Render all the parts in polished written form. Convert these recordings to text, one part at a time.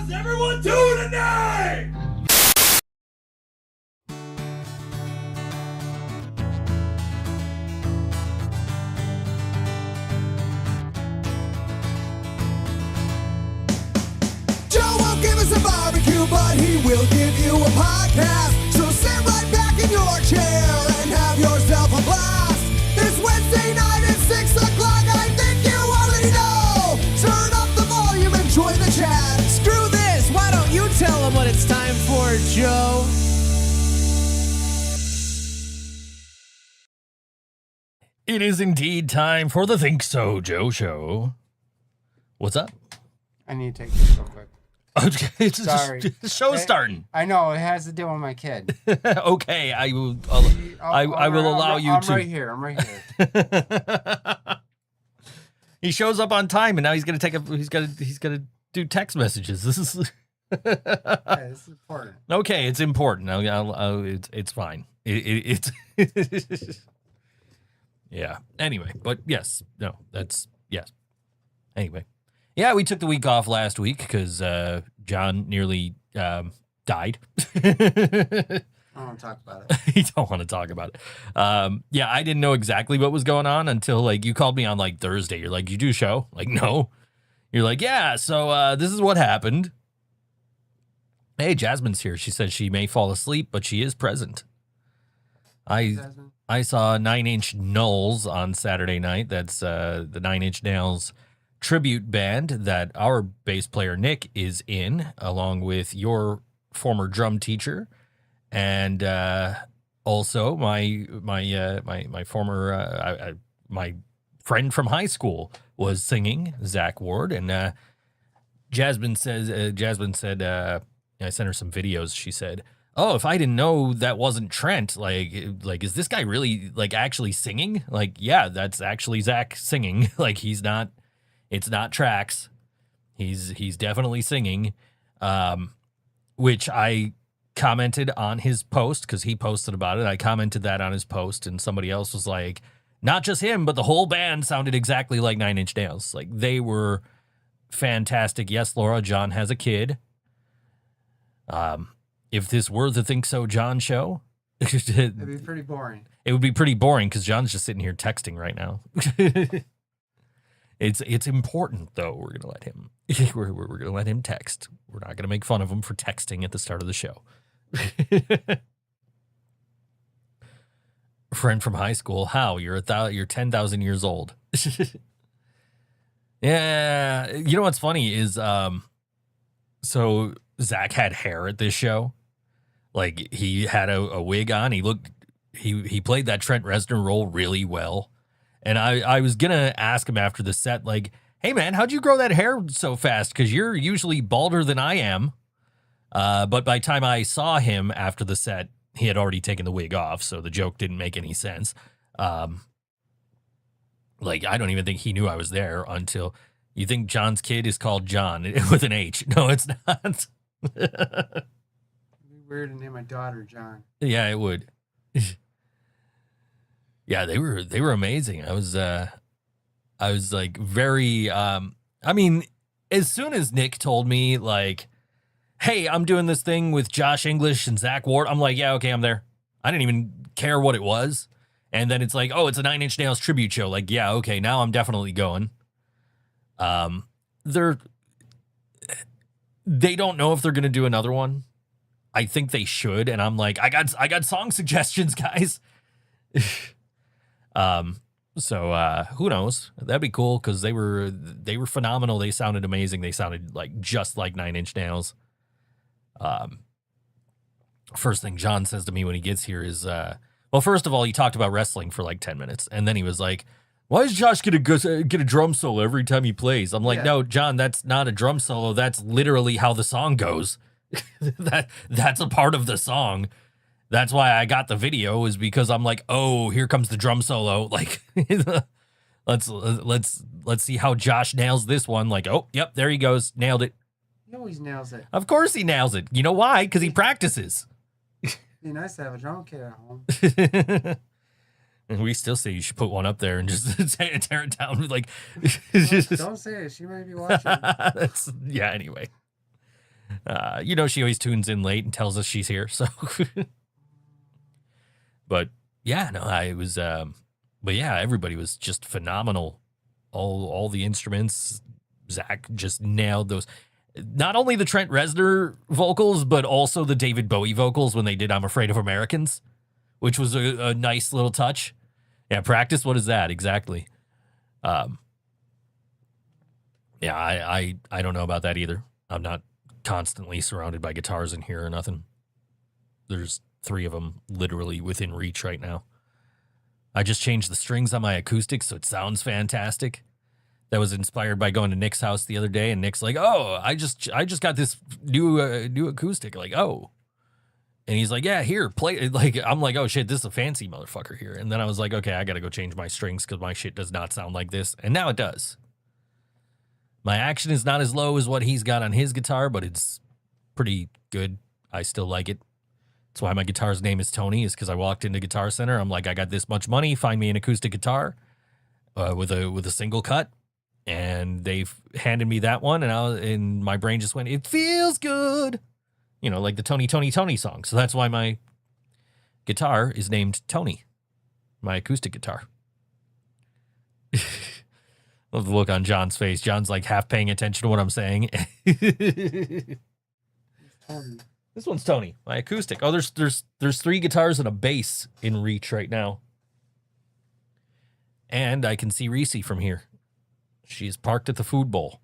How's everyone doing tonight? Joe won't give us a barbecue, but he will give you a podcast. So sit right back in your chair and have yourself a blast. This Wednesday night at 6 o'clock, I think you already know. Turn up the volume, enjoy the chat. Screw this! Why don't you tell them what it's time for, Joe? It is indeed time for the Think So Joe show. What's up? I need to take this real quick. It's Sorry. The show's starting. I know, it has to do with my kid. Okay, I will. I will allow you I'm to. I'm right here. He shows up on time, and now he's gonna take a. He's gonna do text messages. This is. Yeah, this is important. Okay, it's important. It's fine. It's. Yeah. Anyway, but yes, no, that's yes. Anyway, yeah, we took the week off last week because John nearly died. I don't want to talk about it. You don't want to talk about it. Yeah, I didn't know exactly what was going on until like you called me on like Thursday. You're like, you do a show? Like, no. You're like, yeah. So this is what happened. Hey, Jasmine's here. She said she may fall asleep, but she is present. I saw 9 Inch Nails on Saturday night. That's the 9 Inch Nails tribute band that our bass player Nick is in, along with your former drum teacher, and also my former my friend from high school was singing, Zach Ward, and Jasmine said I sent her some videos. She said, "Oh, if I didn't know that wasn't Trent, like is this guy really like actually singing? Like, yeah, that's actually Zach singing. Like it's not tracks. He's definitely singing." Which I commented on his post because he posted about it. I commented that on his post, and somebody else was like, not just him, but the whole band sounded exactly like 9 Inch Nails. Like, they were fantastic. Yes, Laura, John has a kid. If this were the Think So John show, It'd be pretty boring. It would be pretty boring because John's just sitting here texting right now. It's important though. We're gonna let him. We're gonna let him text. We're not gonna make fun of him for texting at the start of the show. Friend from high school. How you're 10,000 years old. Yeah, you know what's funny is so Zach had hair at this show. Like, he had a wig on. He played that Trent Reznor role really well. And I was going to ask him after the set, like, hey, man, how'd you grow that hair so fast? Because you're usually balder than I am. But by the time I saw him after the set, he had already taken the wig off, so the joke didn't make any sense. Like, I don't even think he knew I was there until... You think John's kid is called John with an H? No, it's not. It'd be weird to name my daughter John. Yeah, it would. Yeah, they were amazing. I was like very I mean, as soon as Nick told me like, hey, I'm doing this thing with Josh English and Zach Ward, I'm like, yeah, okay, I'm there. I didn't even care what it was. And then it's like, oh, it's a 9 Inch Nails tribute show. Like, yeah, okay, now I'm definitely going. They don't know if they're gonna do another one. I think they should, and I'm like, I got song suggestions, guys. So who knows? That'd be cool because they were phenomenal. They sounded amazing. They sounded like just like 9 Inch Nails. First thing John says to me when he gets here is, well, first of all, he talked about wrestling for like 10 minutes, and then he was like, why does Josh get a drum solo every time he plays? I'm like, Yeah. No, John, that's not a drum solo. That's literally how the song goes. That's a part of the song. That's why I got the video, is because I'm like, oh, here comes the drum solo. Like, let's see how Josh nails this one. Like, oh, yep, there he goes, nailed it. He always nails it. Of course he nails it. You know why? Because he practices. It'd be nice to have a drum kit at home. And we still say you should put one up there and just tear it down. Like, Don't say it. She might be watching. Yeah, anyway. She always tunes in late and tells us she's here. So, but yeah, no, I was, but yeah, everybody was just phenomenal. All the instruments, Zach just nailed those. Not only the Trent Reznor vocals, but also the David Bowie vocals when they did "I'm Afraid of Americans," which was a nice little touch. Yeah, practice. What is that exactly? Yeah, I don't know about that either. I'm not constantly surrounded by guitars in here or nothing. There's 3 of them literally within reach right now. I just changed the strings on my acoustic so it sounds fantastic. That was inspired by going to Nick's house the other day, and Nick's like, "Oh, I just got this new acoustic." Like, "Oh." And he's like, "Yeah, here, play it." Like, I'm like, "Oh shit, this is a fancy motherfucker here." And then I was like, "Okay, I got to go change my strings cuz my shit does not sound like this." And now it does. My action is not as low as what he's got on his guitar, but it's pretty good. I still like it. That's why my guitar's name is Tony, is because I walked into Guitar Center. I'm like, I got this much money. Find me an acoustic guitar with a single cut. And they've handed me that one, and my brain just went, "It feels good." Like the Tony, Tony, Tony song. So that's why my guitar is named Tony, my acoustic guitar. Love the look on John's face. John's like half paying attention to what I'm saying. This one's Tony, my acoustic. Oh, there's 3 guitars and a bass in reach right now. And I can see Reese from here. She's parked at the food bowl,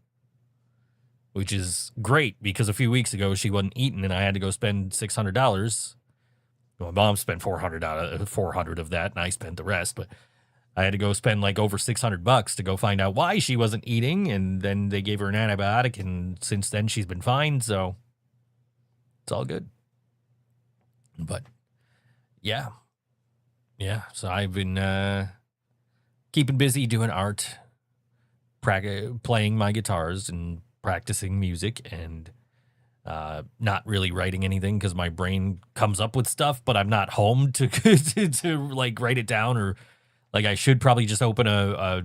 which is great because a few weeks ago she wasn't eating and I had to go spend $600. My mom spent $400 of that, and I spent the rest. But I had to go spend like over $600 to go find out why she wasn't eating, and then they gave her an antibiotic, and since then she's been fine. So it's all good. But yeah. So I've been keeping busy doing art. Playing my guitars and practicing music, and not really writing anything because my brain comes up with stuff, but I'm not home to like write it down, or like I should probably just open a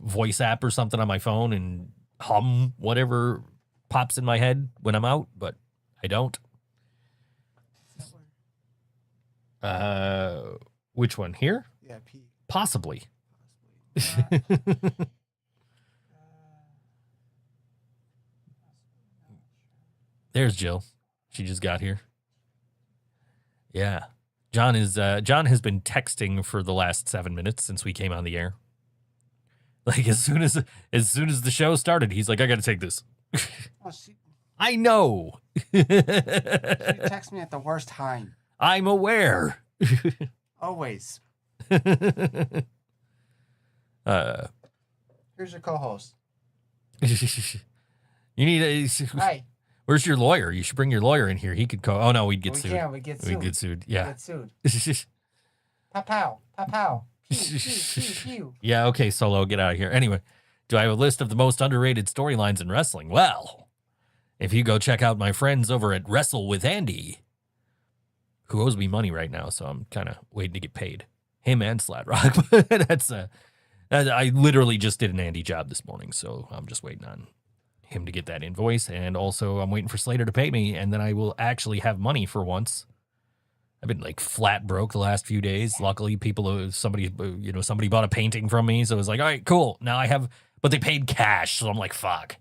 voice app or something on my phone and hum whatever pops in my head when I'm out, but I don't. Which one here? Yeah, P. Possibly. There's Jill. She just got here. Yeah. John has been texting for the last 7 minutes since we came on the air. Like as soon as the show started, he's like, "I got to take this." Oh, she I know. texts me at the worst time. I'm aware. Always. Here's your co-host. You need a. Hi. Where's your lawyer? You should bring your lawyer in here. He could go. Oh no, we'd get sued. Can't. We get sued. We'd get sued. Yeah. Get sued. Pow pow. Pow pow. Pew, pew, pew, pew. Yeah. Okay, Solo, get out of here. Anyway, do I have a list of the most underrated storylines in wrestling? Well, if you go check out my friends over at Wrestle with Andy, who owes me money right now, so I'm kind of waiting to get paid. Him and Sladrock. That's I literally just did an Andy job this morning, so I'm just waiting on him to get that invoice, and also I'm waiting for Slater to pay me, and then I will actually have money for once. I've been like flat broke the last few days. Luckily, somebody bought a painting from me, so it was like, all right, cool. Now I have, but they paid cash, so I'm like, fuck.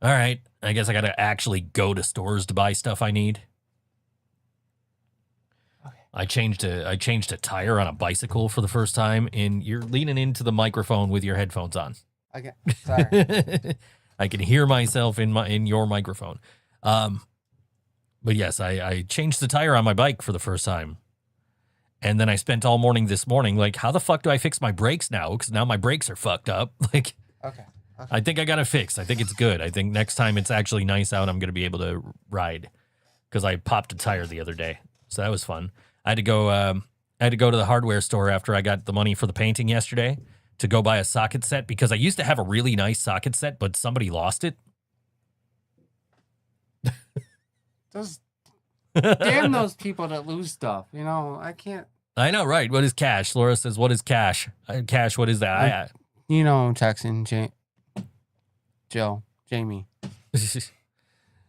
All right, I guess I got to actually go to stores to buy stuff I need. Okay. I changed a tire on a bicycle for the first time, and you're leaning into the microphone with your headphones on. Okay. Sorry. I can hear myself in your microphone. But yes, I changed the tire on my bike for the first time. And then I spent all morning this morning like, how the fuck do I fix my brakes now? Because now my brakes are fucked up. Like, Okay. I think I got it fixed. I think it's good. I think next time it's actually nice out, I'm going to be able to ride. Because I popped a tire the other day. So that was fun. I had to go to the hardware store after I got the money for the painting yesterday to go buy a socket set, because I used to have a really nice socket set, but somebody lost it. Damn those people that lose stuff. I can't. I know, right? What is cash? Laura says, what is cash? Cash, what is that? Texting Jill, Jamie.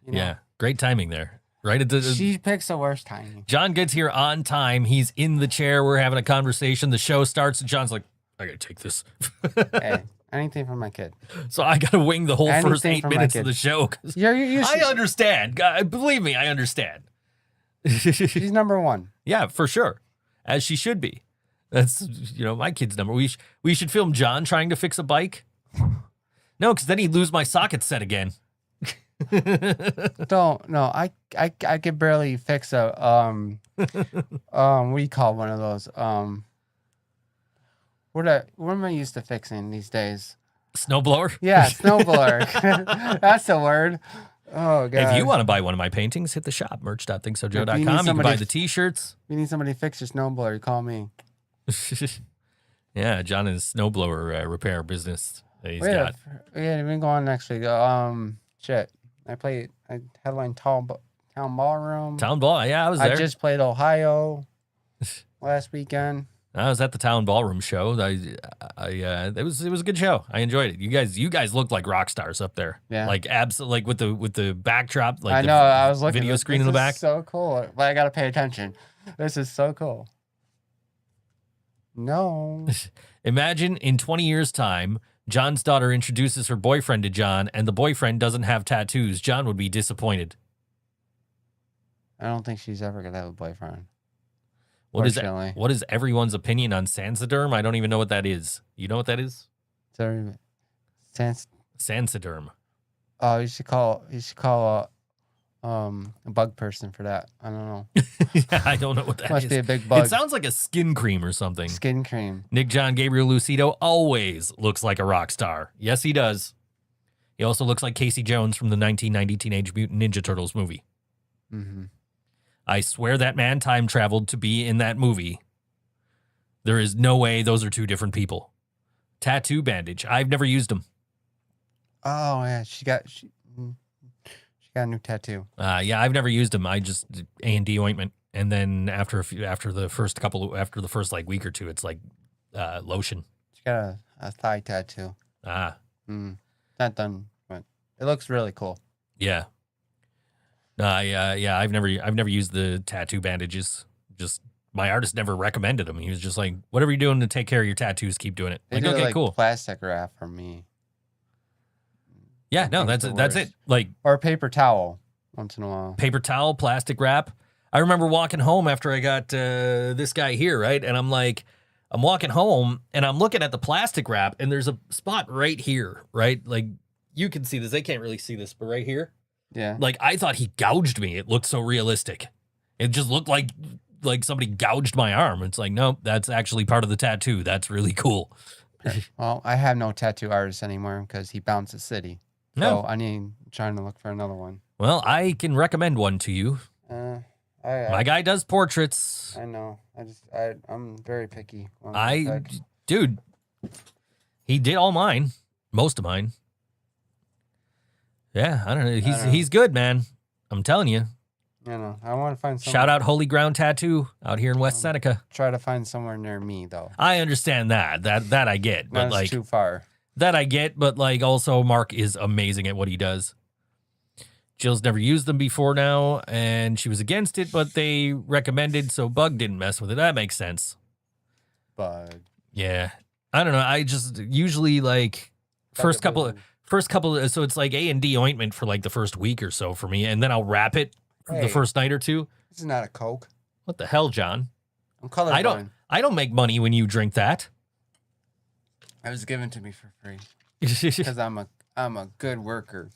Yeah. Great timing there. Right at the She picks the worst timing. John gets here on time. He's in the chair. We're having a conversation. The show starts, and John's like, I gotta take this. Hey, anything for my kid. So I gotta wing the whole first Anything 8 for my minutes of kid. the show. 'Cause You I understand. Believe me, I understand. She's number one. Yeah, for sure. As she should be. That's, my kid's number. We should film John trying to fix a bike. No, because then he'd lose my socket set again. Don't no. I could barely fix a what do you call one of those what am I used to fixing these days? Snowblower? Yeah, snowblower. That's the word. Oh god. If you want to buy one of my paintings, hit the shop, merch.thinksojoe.com. If You you need can somebody- buy the t-shirts. If you need somebody to fix your snowblower, you call me. Yeah, John and his snowblower repair business that he's Wait, got. we can go on next week. Shit. I headlined Town Ballroom. Town Ball, yeah, I was there. I just played Ohio last weekend. I was at the Town Ballroom show. It was a good show. I enjoyed it. You guys looked like rock stars up there. Yeah. Like like with the backdrop, like I the know. I was looking. video screen this in the is back. So cool. But I gotta pay attention. This is so cool. No. Imagine in 20 years' time, John's daughter introduces her boyfriend to John, and the boyfriend doesn't have tattoos. John would be disappointed. I don't think she's ever gonna have a boyfriend. What Fortunately. is everyone's opinion on Sansiderm? I don't even know what that is. You know what that is? So, since Sansiderm. you should call a bug person for that. I don't know. Yeah, I don't know what that Must is. be a big bug. It sounds like a skin cream or something. Skin cream. Nick John Gabriel Lucido always looks like a rock star. Yes, he does. He also looks like Casey Jones from the 1990 Teenage Mutant Ninja Turtles movie. Mm-hmm. I swear that man time traveled to be in that movie. There is no way those are two different people. Tattoo bandage. I've never used them. Oh yeah, she got a new tattoo. Yeah, I've never used them. I just A&D ointment, and then after the first like week or two, it's like lotion. She got a thigh tattoo. Ah, Not done, but it looks really cool. yeah. Yeah. I've never used the tattoo bandages. Just my artist never recommended them. He was just like, whatever you're doing to take care of your tattoos, keep doing it. They Like, do okay, like cool. plastic wrap for me. Yeah, no, think that's the it. worst. Like Or a paper towel once in a while. paper towel, plastic wrap. I remember walking home after I got this guy here, right? And I'm walking home and I'm looking at the plastic wrap, and there's a spot right here, right? Like you can see this. They can't really see this, but right here. Yeah. Like I thought he gouged me. It looked so realistic. It just looked like somebody gouged my arm. It's like, nope, that's actually part of the tattoo. That's really cool. Well, I have no tattoo artist anymore because he bounced the city. No. So I need trying to look for another one. Well, I can recommend one to you. My guy does portraits. I know. I'm very picky. Dude, he did all mine, most of mine. Yeah, I don't know. He's good, man. I'm telling you. I know. I want to find somewhere. Shout out Holy Ground Tattoo out here in West Seneca. Try to find somewhere near me though. I understand that I get, but Not like too far. that I get, but like also Mark is amazing at what he does. Jill's never used them before now, and she was against it, but they recommended, so Bug didn't mess with it. That makes sense. But Yeah, I don't know. I just usually like first couple. So it's like A&D ointment for like the first week or so for me, and then I'll wrap it for the Hey. first night or two. This is not a Coke. What the hell, John? I'm colorblind. I don't make money when you drink that. It was given to me for free because I'm a good worker.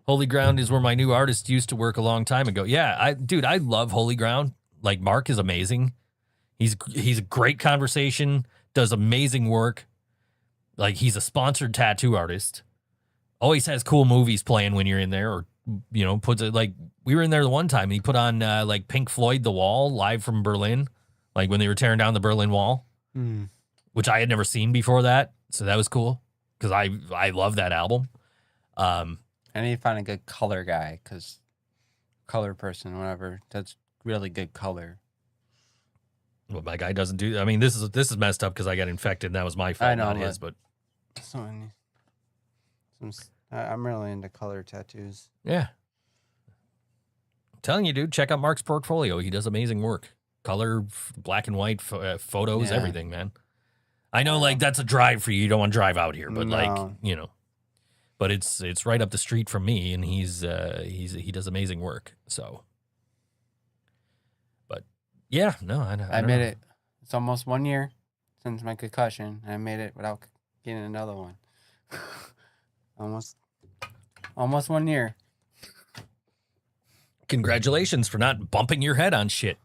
Holy Ground is where my new artist used to work a long time ago. Yeah, I love Holy Ground. Like Mark is amazing. He's a great conversation, does amazing work. Like he's a sponsored tattoo artist. Always has cool movies playing when you're in there, or puts it like we were in there the one time and he put on like Pink Floyd The Wall live from Berlin, like when they were tearing down the Berlin Wall, which I had never seen before that. So that was cool because I love that album. I need to find a good color guy because color person, whatever, that's really good color. Well, my guy doesn't do. I mean, this is messed up because I got infected. And that was my fault, I know, not his. But I'm really into color tattoos. yeah, telling you, dude, check out Mark's portfolio. He does amazing work. Color, black and white photos, Yeah. everything, man. I know, like, that's a drive for you. You don't want to drive out here, but like, No. you know, but it's right up the street from me, and he does amazing work. So, but yeah, no, I I don't made know. it. It's almost 1 year since my concussion. And I made it without getting another one. almost 1 year. Congratulations for not bumping your head on shit.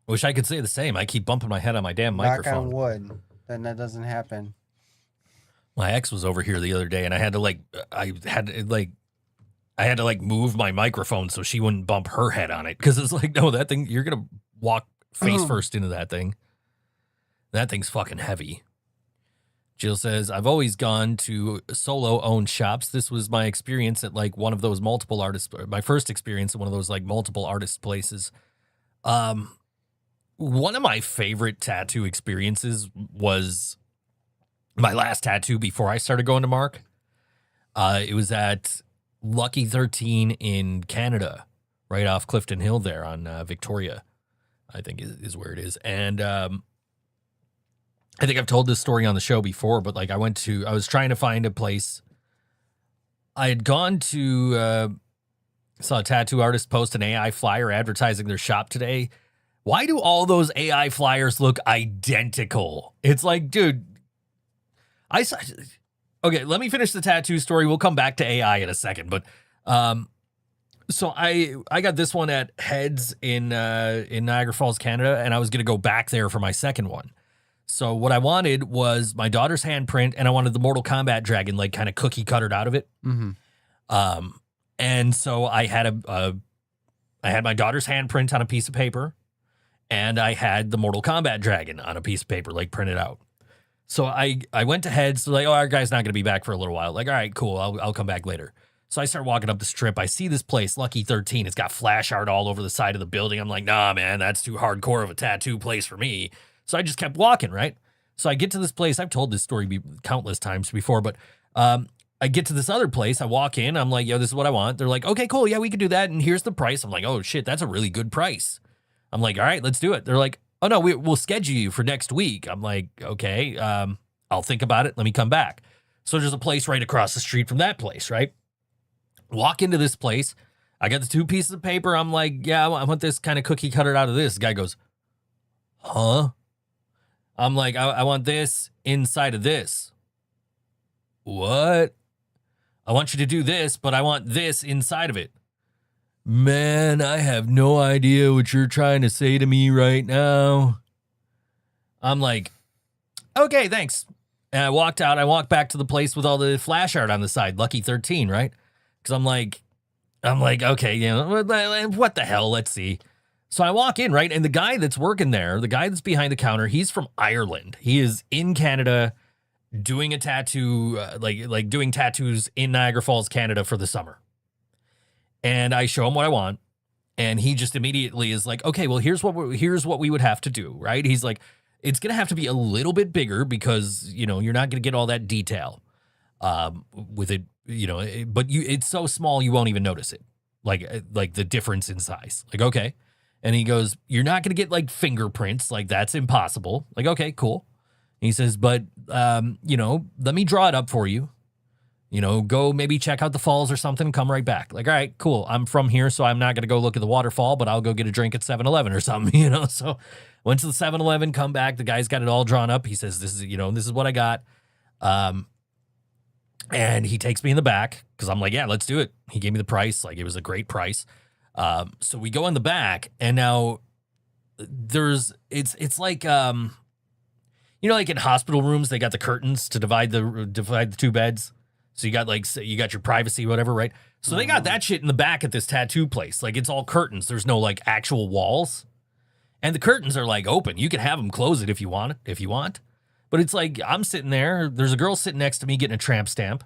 Wish I could say the same. I keep bumping my head on my damn Knock microphone. on wood. Then that doesn't happen. My ex was over here the other day, and I had to move my microphone so she wouldn't bump her head on it, because it's like, no, that thing, you're gonna walk face first into that thing. That thing's fucking heavy. Jill says, I've always gone to solo-owned shops. This was my experience at like one of those multiple artists. My first experience at one of those like multiple artist places. One of my favorite tattoo experiences was my last tattoo before I started going to Mark. It was at Lucky 13 in Canada, right off Clifton Hill there on Victoria, I think is where it is. And I think I've told this story on the show before, but like I was trying to find a place. I had gone to, saw a tattoo artist post an AI flyer advertising their shop today. Why do all those AI flyers look identical? It's like, dude, okay, let me finish the tattoo story. We'll come back to AI in a second. But so I got this one at Heads in Niagara Falls, Canada, and I was going to go back there for my second one. So what I wanted was my daughter's handprint, and I wanted the Mortal Kombat dragon, like kind of cookie cuttered out of it. Mm-hmm. And so I had I had my daughter's handprint on a piece of paper, and I had the Mortal Kombat dragon on a piece of paper, like printed out. So I went to Heads, like, oh, our guy's not going to be back for a little while. Like, all right, cool, I'll come back later. So I start walking up the strip. I see this place, Lucky 13. It's got flash art all over the side of the building. I'm like, nah, man, that's too hardcore of a tattoo place for me. So I just kept walking, right? So I get to this place. I've told this story countless times before, but I get to this other place. I walk in. I'm like, yo, this is what I want. They're like, okay, cool. Yeah, we can do that. And here's the price. I'm like, oh, shit, that's a really good price. I'm like, all right, let's do it. They're like, oh, no, we'll schedule you for next week. I'm like, okay, I'll think about it. Let me come back. So there's a place right across the street from that place, right? Walk into this place. I got the two pieces of paper. I'm like, yeah, I want this kind of cookie cutter out of this. The guy goes, huh? I'm like, I want this inside of this. What? I want you to do this, but I want this inside of it. Man, I have no idea what you're trying to say to me right now. I'm like, okay, thanks. And I walked out. I walked back to the place with all the flash art on the side, Lucky 13, right? Because I'm like, okay, you know, what the hell? Let's see. So I walk in, right? And the guy that's working there, the guy that's behind the counter, he's from Ireland. He is in Canada doing a tattoo, like doing tattoos in Niagara Falls, Canada for the summer. And I show him what I want. And he just immediately is like, okay, well, here's what we would have to do, right? He's like, it's going to have to be a little bit bigger because, you know, you're not going to get all that detail with it, you know, but it's so small you won't even notice it. Like the difference in size. Like, okay. And he goes, you're not going to get like fingerprints. Like that's impossible. Like, okay, cool. And he says, but, you know, let me draw it up for you. You know, go maybe check out the falls or something. Come right back. Like, all right, cool. I'm from here, so I'm not going to go look at the waterfall, but I'll go get a drink at 7-Eleven or something, you know? So went to the 7-Eleven, come back. The guy's got it all drawn up. He says, this is what I got. And he takes me in the back because I'm like, yeah, let's do it. He gave me the price. Like, it was a great price. So we go in the back, and now it's like, you know, like in hospital rooms, they got the curtains to divide the two beds. So you got your privacy, whatever, right? So they got that shit in the back at this tattoo place. Like, it's all curtains. There's no like actual walls. And the curtains are like open. You can have them close it if you want. But it's like, I'm sitting there. There's a girl sitting next to me getting a tramp stamp.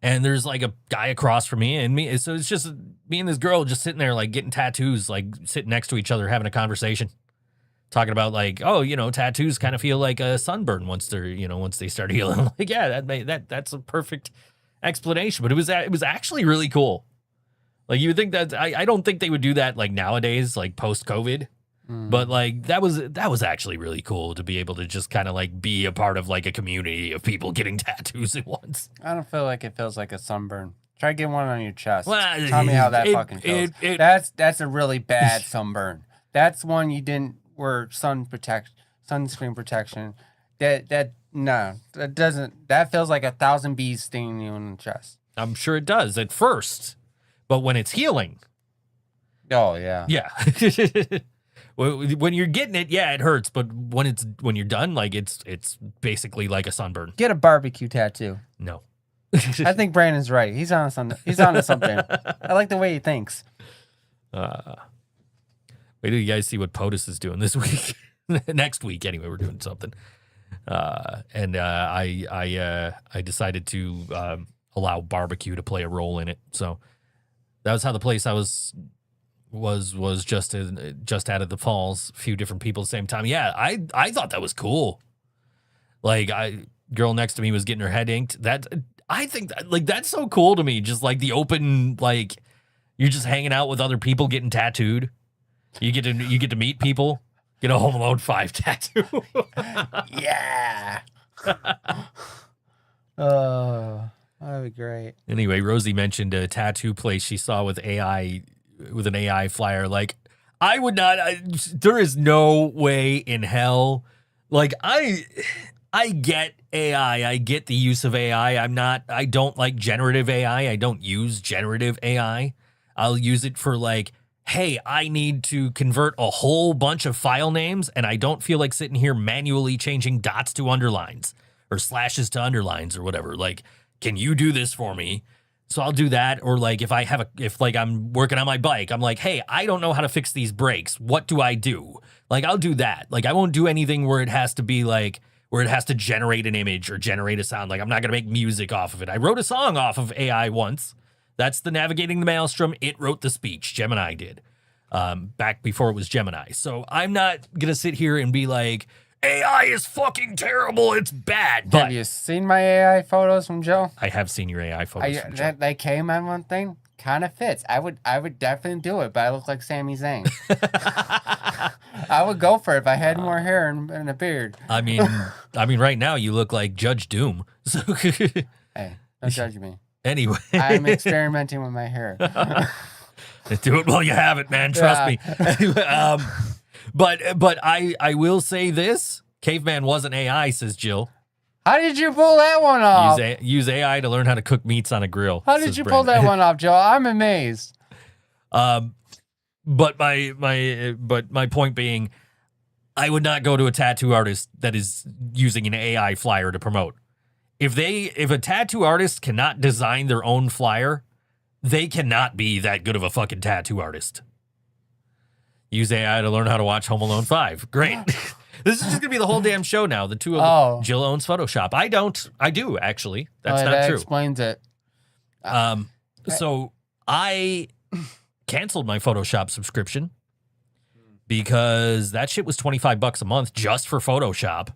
And there's like a guy across from me and me. So it's just me and this girl just sitting there, like getting tattoos, like sitting next to each other, having a conversation. Talking about like, oh, you know, tattoos kind of feel like a sunburn once they start healing. Like, yeah, that's a perfect explanation. But it was actually really cool. Like you would think that I don't think they would do that like nowadays, like post-COVID. But like that was actually really cool to be able to just kind of like be a part of like a community of people getting tattoos at once. I don't feel like it feels like a sunburn. Try getting one on your chest. Well, Tell me how that fucking feels. That's a really bad sunburn. That's one you didn't wear sunscreen protection. That doesn't. That feels like 1,000 bees stinging you in the chest. I'm sure it does at first, but when it's healing, oh yeah, yeah. When you're getting it, yeah, it hurts. But when you're done, like it's basically like a sunburn. Get a barbecue tattoo. No, I think Brandon's right. He's on something. I like the way he thinks. Wait till you guys see what POTUS is doing this week. Next week, anyway, we're doing something. And I decided to allow barbecue to play a role in it. So that was how the place I was just out of the falls. A few different people at the same time. Yeah, I thought that was cool. Like girl next to me was getting her head inked. I think like that's so cool to me. Just like the open, like you're just hanging out with other people getting tattooed. You get to meet people. Get a Home Alone 5 tattoo. Yeah. Oh, that'd be great. Anyway, Rosie mentioned a tattoo place she saw with an AI flyer. Like, I would not. There is no way in hell. Like, I get AI. I get the use of AI. I don't like generative AI. I don't use generative AI. I'll use it for like, hey, I need to convert a whole bunch of file names, and I don't feel like sitting here manually changing dots to underlines or slashes to underlines or whatever. Like, can you do this for me? So I'll do that. Or like if I'm working on my bike, I'm like, hey, I don't know how to fix these brakes. What do I do? Like, I'll do that. Like, I won't do anything where it has to be like, where it has to generate an image or generate a sound. Like, I'm not going to make music off of it. I wrote a song off of AI once. That's the Navigating the Maelstrom. It wrote the speech. Gemini did. Back before it was Gemini. So I'm not going to sit here and be like, AI is fucking terrible. It's bad. But have you seen my AI photos from Joe? I have seen your AI photos from Joe. They came on one thing. Kind of fits. I would definitely do it, but I look like Sami Zayn. I would go for it if I had more hair and a beard. I mean, right now you look like Judge Doom. So hey, don't judge me. Anyway, I'm experimenting with my hair. Do it while you have it, man. Trust me. But I will say this: Caveman wasn't AI, says Jill. How did you pull that one off? Use AI to learn how to cook meats on a grill. How did you pull that one off, Joe? I'm amazed. But my point being, I would not go to a tattoo artist that is using an AI flyer to promote. If a tattoo artist cannot design their own flyer, they cannot be that good of a fucking tattoo artist. Use AI to learn how to watch Home Alone 5. Great. This is just going to be the whole damn show now. The two of Jill owns Photoshop. I don't. I do, actually. That's not that true. Explains it. So I canceled my Photoshop subscription because that shit was $25 a month just for Photoshop.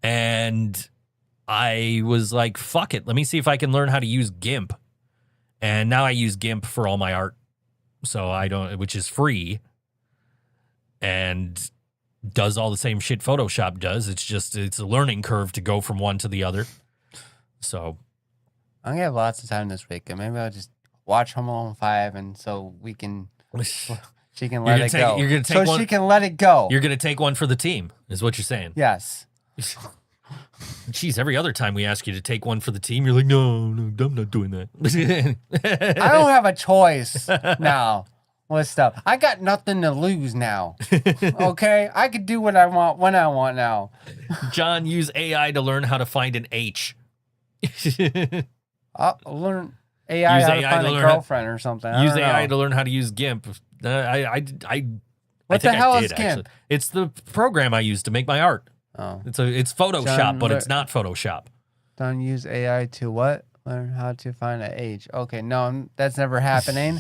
And I was like, fuck it. Let me see if I can learn how to use GIMP. And now I use GIMP for all my art. So which is free and does all the same shit Photoshop does. It's a learning curve to go from one to the other. So I'm gonna have lots of time this week, and maybe I'll just watch Home Alone 5, and so she can let it go. You're gonna take one. She can let it go. You're gonna take one for the team, is what you're saying. Yes. Jeez, every other time we ask you to take one for the team, you're like, no, I'm not doing that. I don't have a choice now with stuff. I got nothing to lose now. Okay? I could do what I want when I want now. John, use AI to learn how to find an H. I'll learn AI how to find a girlfriend or something. Use AI to learn how to use GIMP. What the hell is GIMP? Actually. It's the program I use to make my art. Oh. It's Photoshop, but it's not Photoshop. Don't use AI to what? Learn how to find an H. Okay, no, that's never happening.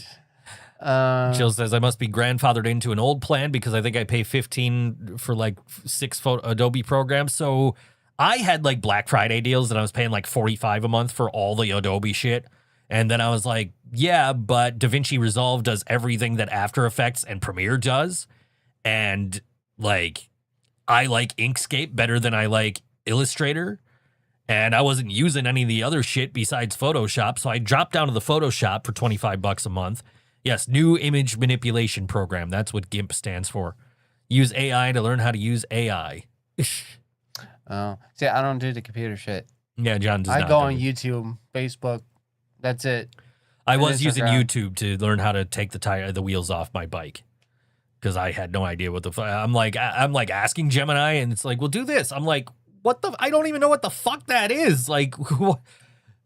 Jill says, I must be grandfathered into an old plan because I think I pay $15 for like 6 Adobe programs. So I had like Black Friday deals and I was paying like $45 a month for all the Adobe shit. And then I was like, yeah, but DaVinci Resolve does everything that After Effects and Premiere does. And like, I like Inkscape better than I like Illustrator. And I wasn't using any of the other shit besides Photoshop. So I dropped down to the Photoshop for $25 a month. Yes, new image manipulation program. That's what GIMP stands for. Use AI to learn how to use AI. Oh, see, I don't do the computer shit. Yeah, John does I not go do on it. YouTube, Facebook. That's it. I and was using Instagram. YouTube to learn how to take the wheels off my bike because I had no idea what the I'm like asking Gemini, and it's like, well, do this. I'm like, what the? I don't even know what the fuck that is. Like,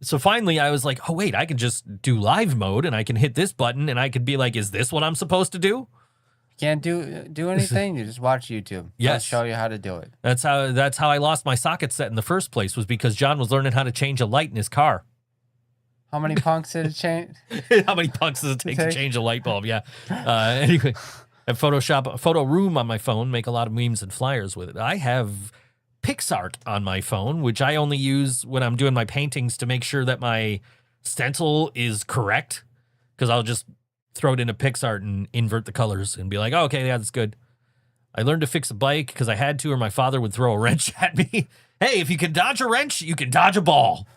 so finally, I was like, oh wait, I can just do live mode, and I can hit this button, and I could be like, is this what I'm supposed to do? Can't do anything. You just watch YouTube. Yes. I'll show you how to do it. That's how I lost my socket set in the first place, was because John was learning how to change a light in his car. How many punks did it change? How many punks does it take to change a light bulb? Yeah. Anyway, I Photoshop a photo room on my phone, make a lot of memes and flyers with it. I have PixArt on my phone, which I only use when I'm doing my paintings to make sure that my stencil is correct, because I'll just throw it into PixArt and invert the colors and be like, oh, okay, yeah, that's good. I learned to fix a bike because I had to, or my father would throw a wrench at me. Hey, if you can dodge a wrench, you can dodge a ball.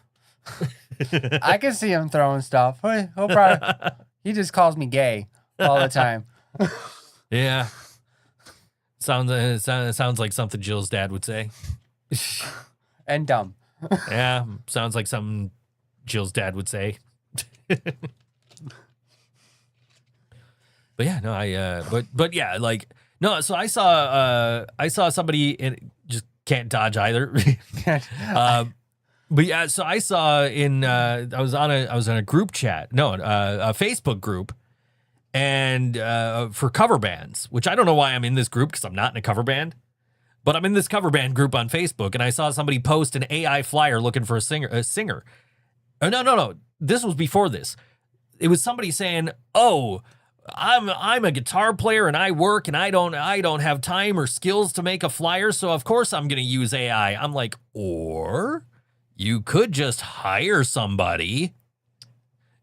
I can see him throwing stuff. He'll probably, he just calls me gay all the time. Yeah. Sounds like something Jill's dad would say. And dumb. Yeah, sounds like something Jill's dad would say. But yeah, no, but yeah, like, no, so I saw somebody in, just can't dodge either. But yeah, so I saw I was on a group chat, no, a Facebook group, and for cover bands, which I don't know why I'm in this group, because I'm not in a cover band, but I'm in this cover band group on Facebook, and I saw somebody post an AI flyer looking for a singer. Oh, no, this was before this. It was somebody saying, oh, I'm a guitar player and I work and I don't have time or skills to make a flyer, so of course I'm gonna use AI. I'm like, or you could just hire somebody.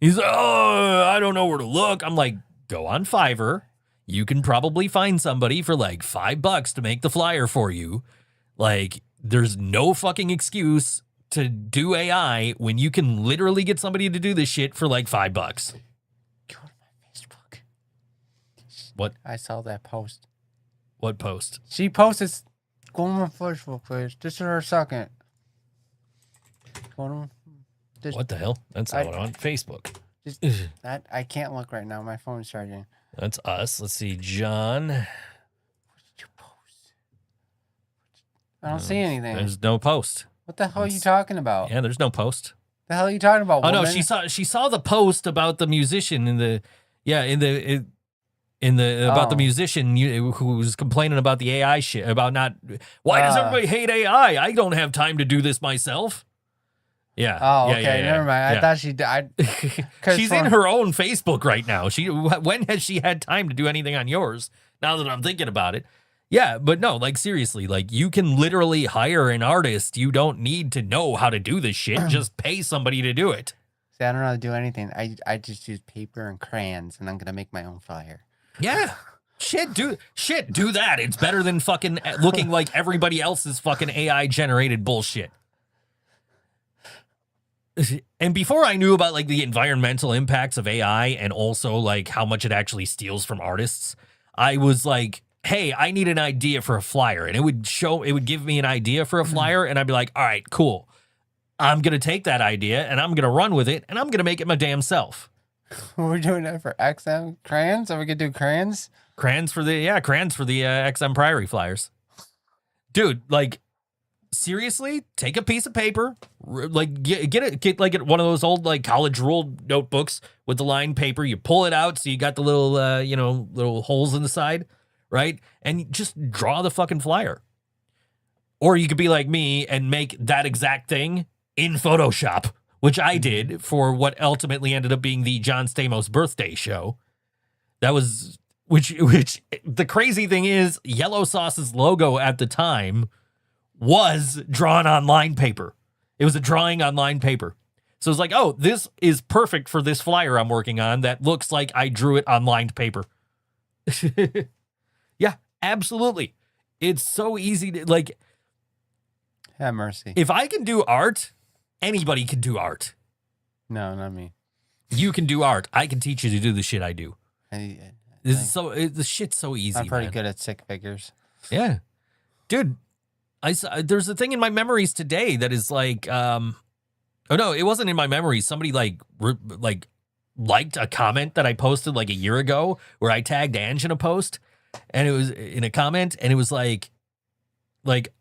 He's like, oh, I don't know where to look. I'm like, go on Fiverr. You can probably find somebody for like $5 to make the flyer for you. Like, there's no fucking excuse to do AI when you can literally get somebody to do this shit for like $5. Go to my Facebook. What? I saw that post. What post? She posted, go on my Facebook page. This is her second. Go on. What the hell? That's not what I want. Facebook. I can't look right now. My phone's charging. That's us. Let's see, John. What did you post? I don't see anything. There's no post. What the hell are you talking about? Yeah, there's no post. The hell are you talking about? Oh no, woman? she saw the post about the musician about the musician who was complaining about the AI shit, about not, why does everybody hate AI? I don't have time to do this myself. Yeah. Oh, yeah, okay. yeah, Never mind. yeah. I thought she died. She's in her own Facebook right now. When has she had time to do anything on yours? Now that I'm thinking about it. Yeah, but no, like seriously, like you can literally hire an artist. You don't need to know how to do this shit. Just pay somebody to do it. See, I don't know how to do anything. I just use paper and crayons, and I'm gonna make my own flyer. Yeah. Do that. It's better than fucking looking like everybody else's fucking AI generated bullshit. And before I knew about like the environmental impacts of AI and also like how much it actually steals from artists, I was like, hey, I need an idea for a flyer. And it would give me an idea for a flyer, and I'd be like, all right, cool. I'm going to take that idea and I'm going to run with it and I'm going to make it my damn self. We're doing that for XM crayons? Are we gonna do crayons? Crayons for the XM Priory flyers. Dude, like, seriously, take a piece of paper, like get like one of those old like college ruled notebooks with the lined paper. You pull it out so you got the little little holes in the side, right? And just draw the fucking flyer. Or you could be like me and make that exact thing in Photoshop, which I did for what ultimately ended up being the John Stamos birthday show. That was which the crazy thing is, Yellow Sauce's logo at the time was drawn on line paper. It was a drawing on line paper. So it's like, oh, this is perfect for this flyer I'm working on that looks like I drew it on lined paper. Yeah, absolutely. It's so easy to, like, Have mercy. if I can do art, anybody can do art. No, not me. You can do art. I can teach you to do the shit I do. This is the shit's so easy. I'm pretty man. good at stick figures. Yeah, dude. There's a thing in my memories today that is like, oh no, it wasn't in my memories. Somebody liked a comment that I posted like a year ago where I tagged Ange in a post, and it was in a comment, and it was like,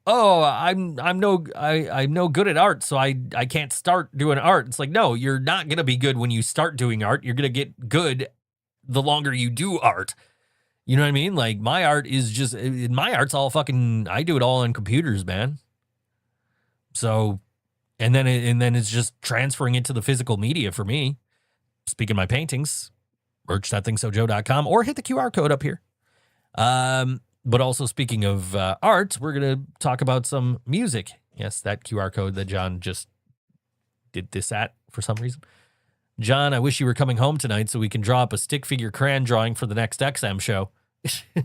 oh, I'm no good at art, so I can't start doing art. It's like, no, you're not gonna be good when you start doing art. You're gonna get good the longer you do art. You know what I mean? Like my art is just my art's all fucking. I do it all on computers, man. So, and then it's just transferring it to the physical media for me. Speaking of my paintings, merch.thinksojoe.com or hit the QR code up here. But also speaking of art, we're going to talk about some music. Yes, that QR code that John just did this at for some reason. John, I wish you were coming home tonight so we can draw up a stick figure crayon drawing for the next XM show.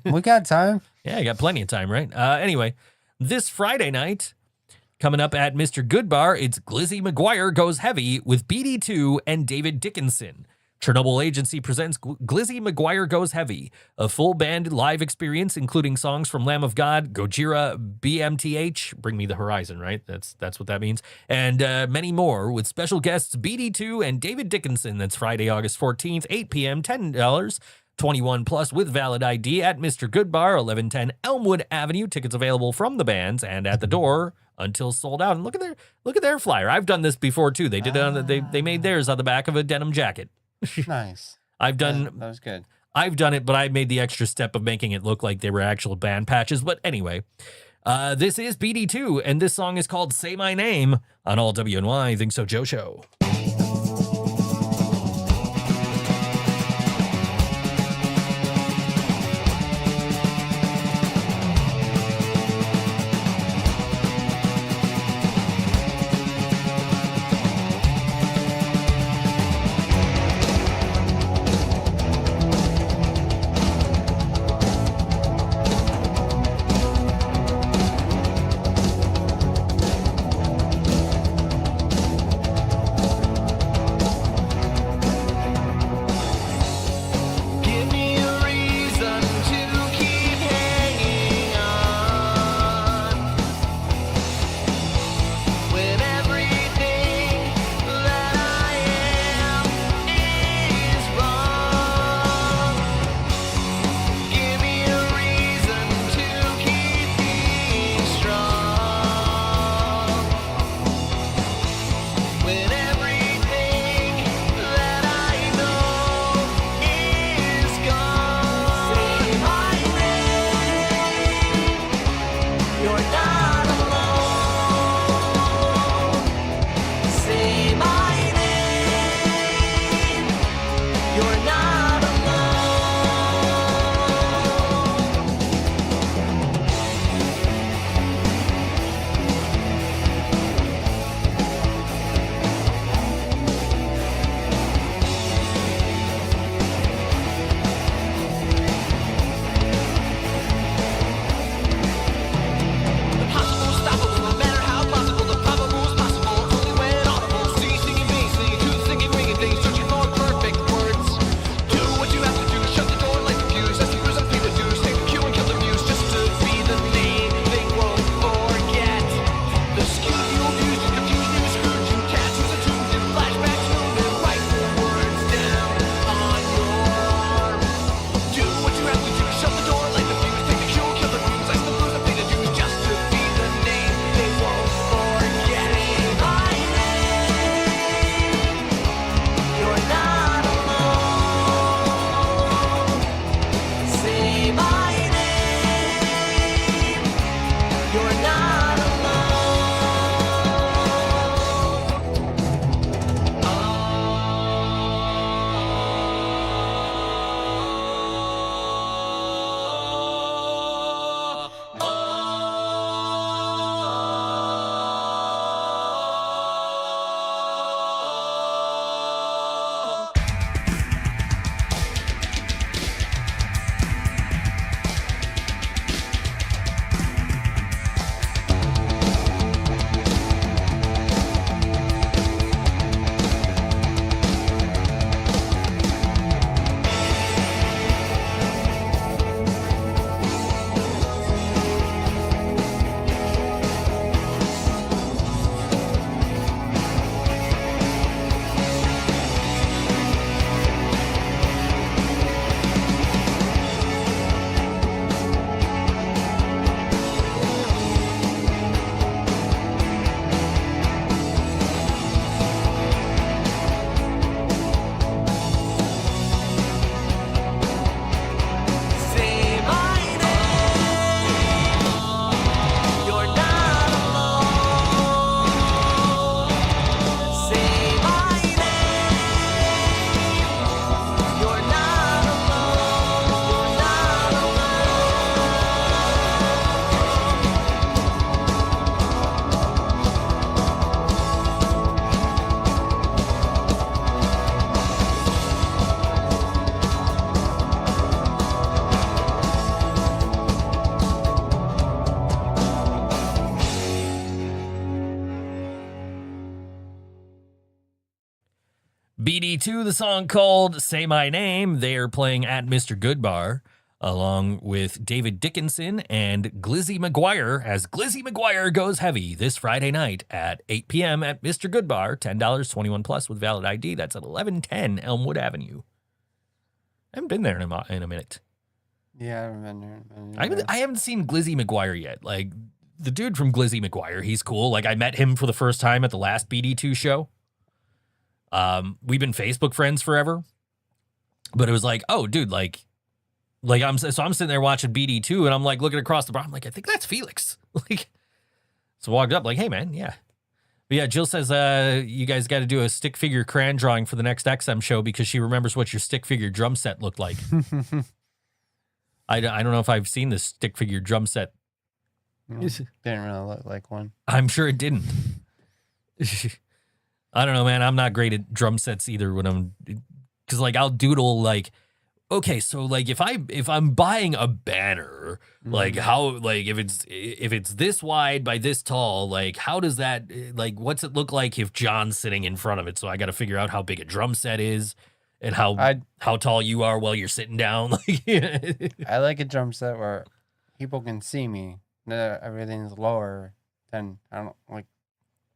We got time. Yeah, you got plenty of time, right? Anyway, this Friday night, coming up at Mr. Goodbar, it's Glizzy McGuire Goes Heavy with BD2 and David Dickinson. Chernobyl Agency presents Glizzy McGuire Goes Heavy, a full band live experience including songs from Lamb of God, Gojira, BMTH, Bring Me the Horizon, right? That's what that means, and many more with special guests BD2 and David Dickinson. That's Friday, August 14th, 8 p.m., $10, 21 plus with valid ID at Mr. Goodbar, 1110 Elmwood Avenue. Tickets available from the bands and at the door until sold out. And look at their flyer. I've done this before too. They did it on they made theirs on the back of a denim jacket. Nice. That was good. I've done it, but I made the extra step of making it look like they were actual band patches. But anyway, this is BD2, and this song is called Say My Name on All WNY Think So Joe Show. BD2, the song called Say My Name. They are playing at Mr. Goodbar, along with David Dickinson and Glizzy McGuire, as Glizzy McGuire goes heavy this Friday night at 8 p.m. at Mr. Goodbar. $10, 21 plus with valid ID. That's at 1110 Elmwood Avenue. I haven't been there in a minute. Yeah, I haven't been there. I haven't seen Glizzy McGuire yet. Like, the dude from Glizzy McGuire, he's cool. Like, I met him for the first time at the last BD2 show. We've been Facebook friends forever. But it was like, oh, dude, like I'm sitting there watching BD2, and I'm like looking across the bar. I'm like, I think that's Felix. Like, so I walked up, like, hey, man, yeah. But yeah, Jill says, you guys got to do a stick figure crayon drawing for the next XM show because she remembers what your stick figure drum set looked like. I don't know if I've seen this stick figure drum set. Didn't really look like one. I'm sure it didn't. I don't know, man. I'm not great at drum sets either because like I'll doodle like, okay, so like if I'm buying a banner, like how, like if it's this wide by this tall, like how does that, like what's it look like if John's sitting in front of it? So I got to figure out how big a drum set is and how tall you are while you're sitting down. Like, I like a drum set where people can see me. Everything's lower than I don't like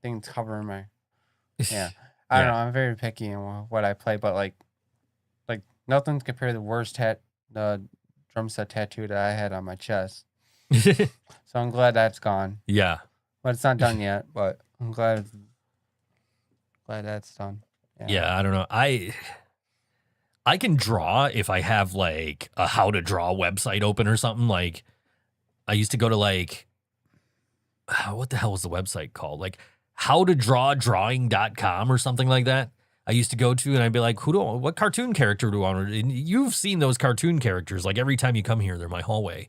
things covering my. Yeah, I don't know. I'm very picky in what I play, but like nothing's compared to the worst the drum set tattoo that I had on my chest. So I'm glad that's gone. Yeah, but it's not done yet. But I'm glad that's done. Yeah, I don't know. I can draw if I have like a how to draw website open or something. Like I used to go to like, what the hell was the website called? Like howtodrawdrawing.com or something like that. I used to go to and I'd be like, what cartoon character do I want? And you've seen those cartoon characters. Like every time you come here, they're my hallway.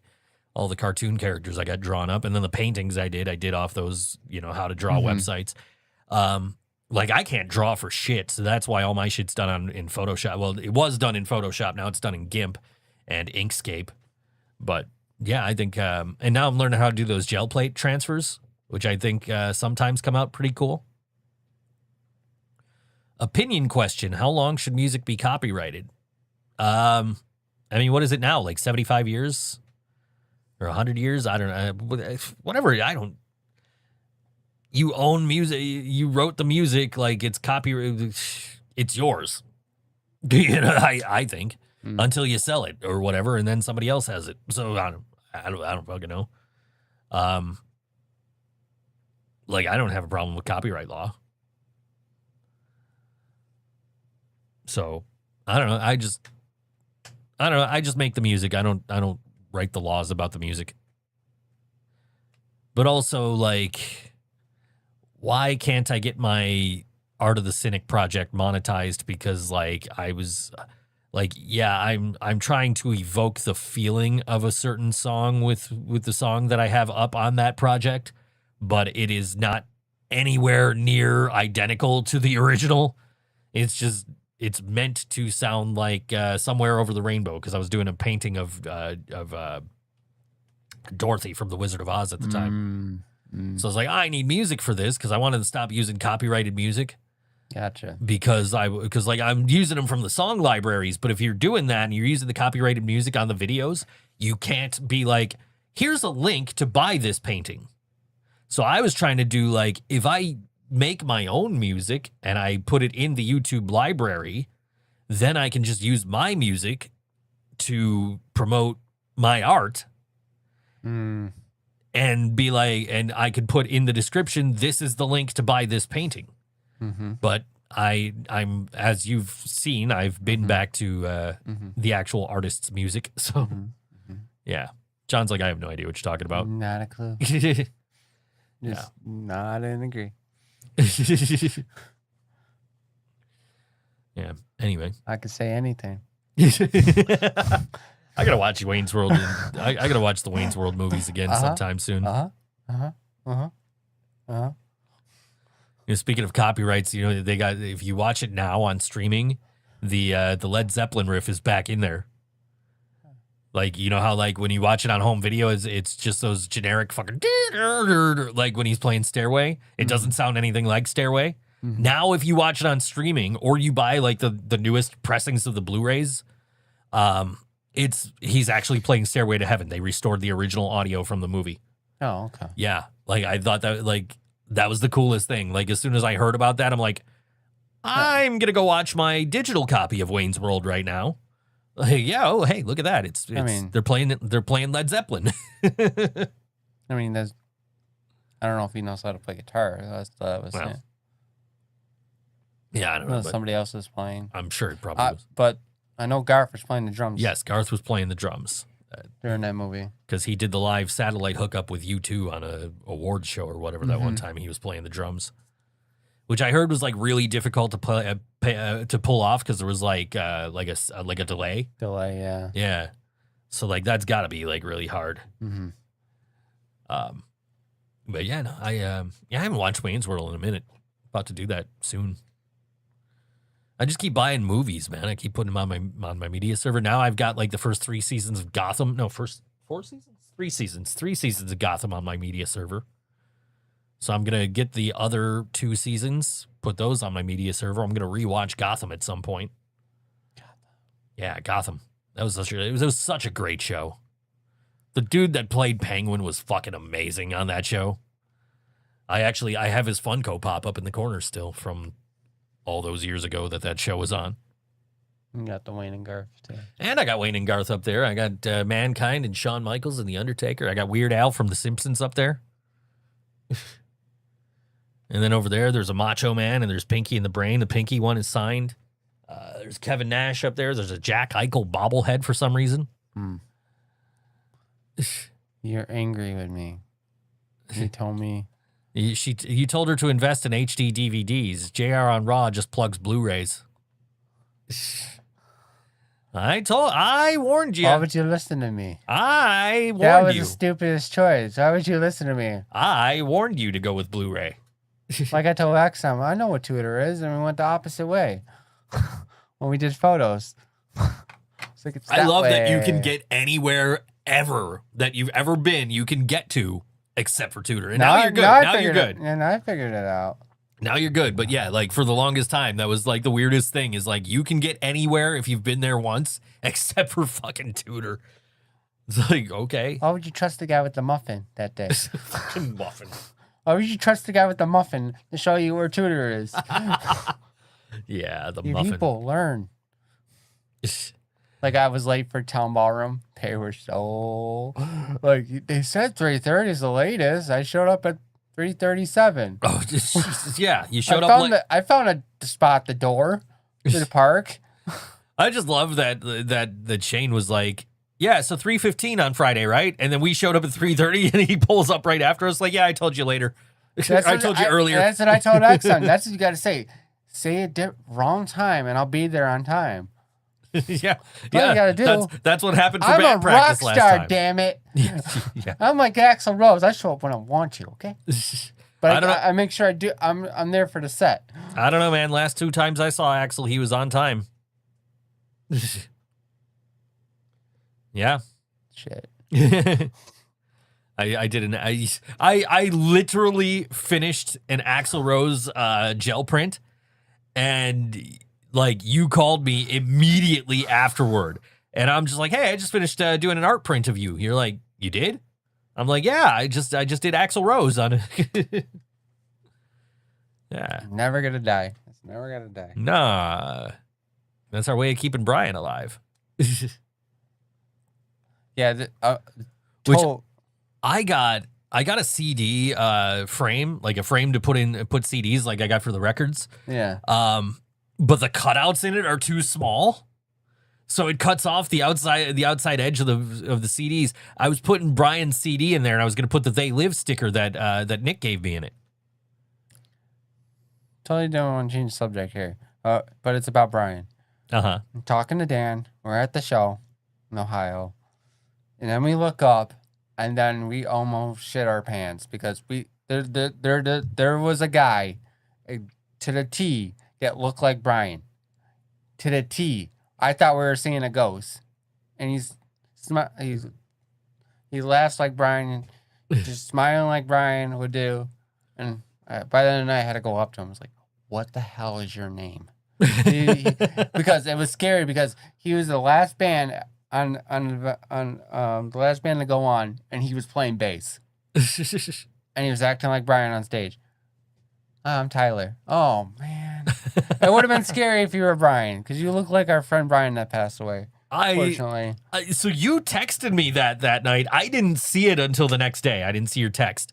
All the cartoon characters I got drawn up. And then the paintings I did off those, how to draw websites. Like I can't draw for shit. So that's why all my shit's done in Photoshop. Well, it was done in Photoshop. Now it's done in GIMP and Inkscape. But yeah, I think, and now I'm learning how to do those gel plate transfers, which I think sometimes come out pretty cool. Opinion question. How long should music be copyrighted? I mean, what is it now? Like 75 years or 100 years? I don't know. Whatever. You own music. You wrote the music. Like it's copyrighted. It's yours. I think until you sell it or whatever. And then somebody else has it. So I don't fucking know. Like I don't have a problem with copyright law. So I don't know. I just make the music. I don't write the laws about the music. But also like, why can't I get my Art of the Cynic project monetized? Because like I was like, yeah, I'm trying to evoke the feeling of a certain song with the song that I have up on that project, but it is not anywhere near identical to the original. It's meant to sound like Somewhere Over the Rainbow, because I was doing a painting of Dorothy from The Wizard of Oz at the time. So I was like, I need music for this because I wanted to stop using copyrighted music. Gotcha. Because like I'm using them from the song libraries, but if you're doing that and you're using the copyrighted music on the videos, you can't be like, here's a link to buy this painting. So I was trying to do like, if I make my own music and I put it in the YouTube library, then I can just use my music to promote my art and be like, and I could put in the description, this is the link to buy this painting. But I'm, as you've seen, I've been back to the actual artist's music. So yeah, John's like, I have no idea what you're talking about. Not a clue. Just nod and agree. Yeah. Anyway, I could say anything. I gotta watch Wayne's World. I gotta watch the Wayne's World movies again sometime soon. Speaking of copyrights, they got, if you watch it now on streaming, the Led Zeppelin riff is back in there. Like, you know how like when you watch it on home video, it's just those generic fucking like when he's playing Stairway, it doesn't sound anything like Stairway. Now, if you watch it on streaming or you buy like the newest pressings of the Blu-rays, he's actually playing Stairway to Heaven. They restored the original audio from the movie. Oh, okay. Yeah, like I thought that was the coolest thing. Like as soon as I heard about that, I'm like, I'm gonna go watch my digital copy of Wayne's World right now. Like, yeah, oh hey, look at that. It's they're playing Led Zeppelin. I mean, I don't know if he knows how to play guitar. That's what I was saying. Yeah, I don't know. Somebody else is playing. I'm sure it probably was. But I know Garth was playing the drums. Yes, Garth was playing the drums. During that movie. Because he did the live satellite hookup with U2 on a awards show or whatever that one time he was playing the drums. Which I heard was like really difficult to to pull off because there was like a delay. Delay, yeah. Yeah. So like that's got to be like really hard. Mm-hmm. But yeah, no, I haven't watched Wayne's World in a minute. About to do that soon. I just keep buying movies, man. I keep putting them on my media server. Now I've got like the first 3 seasons of Gotham. No, first 4 seasons? 3 seasons. 3 seasons of Gotham on my media server. So I'm going to get the other 2 seasons, put those on my media server. I'm going to rewatch Gotham at some point. Yeah, Gotham. It was such a great show. The dude that played Penguin was fucking amazing on that show. I have his Funko pop up in the corner still from all those years ago that show was on. You got the Wayne and Garth too. And I got Wayne and Garth up there. I got Mankind and Shawn Michaels and The Undertaker. I got Weird Al from The Simpsons up there. And then over there's a Macho Man and there's Pinky and the Brain. The Pinky one is signed. There's Kevin Nash up there. There's a Jack Eichel bobblehead for some reason. You're angry with me. You told me. You told her to invest in HD DVDs. JR on Raw just plugs Blu-rays. I warned you. Why would you listen to me? I warned you. That was the stupidest choice. Why would you listen to me? I warned you to go with Blu-ray. Like I told Axum, I know what Twitter is, and we went the opposite way when we did photos. Like I love that you can get anywhere ever that you've ever been. You can get to. Except for Tudor. And now you're good. Now you're good. And I figured it out. Now you're good. But yeah, like for the longest time, that was like the weirdest thing is like you can get anywhere if you've been there once, except for fucking Tudor. It's like, okay. Why would you trust the guy with the muffin that day? Fucking muffin. Why would you trust the guy with the muffin to show you where Tudor is? Yeah, the you muffin. People learn. Like I was late for Town Ballroom. They were so like they said 3:30 is the latest. I showed up at 3:37. Oh, Jesus, yeah, you showed up late. I found a spot at the door to the park. I just love that the chain was like, yeah, so 3:15 on Friday, right? And then we showed up at 3:30, and he pulls up right after us, like, yeah, I told you later. I told you earlier. That's what I told Exxon. That's what you got to say. Say it wrong time, and I'll be there on time. Yeah, what you gotta do. That's what happened for band practice last time. I'm a rock star, damn it. Yeah. I'm like Axl Rose. I show up when I want you, okay? But I make sure I do. I'm there for the set. I don't know, man. Last 2 times I saw Axel, he was on time. Yeah. Shit. I didn't. I literally finished an Axl Rose gel print, and like you called me immediately afterward, and I'm just like, hey, I just finished doing an art print of you. You're like, you did? I'm like, yeah, I just did Axl Rose on it. Yeah. Never gonna die. It's never gonna die. Nah. That's our way of keeping Brian alive. Yeah. Which I got a CD frame, like a frame to put CDs like I got for the records. Yeah. But the cutouts in it are too small. So it cuts off the outside edge of the CDs. I was putting Brian's CD in there, and I was going to put the They Live sticker that Nick gave me in it. Totally don't want to change the subject here, but it's about Brian. Uh-huh. I'm talking to Dan. We're at the show in Ohio, and then we look up, and then we almost shit our pants because there was a guy to the T that looked like Brian. To the T. I thought we were seeing a ghost, and he laughs like Brian, just smiling like Brian would do, and by the end of the night I had to go up to him. I was like, what the hell is your name? Because it was scary because he was the last band on the last band to go on, and he was playing bass. And he was acting like Brian on stage. I'm Tyler. Oh, man. It would have been scary if you were Brian, because you look like our friend Brian that passed away. Unfortunately. So you texted me that night. I didn't see it until the next day. I didn't see your text.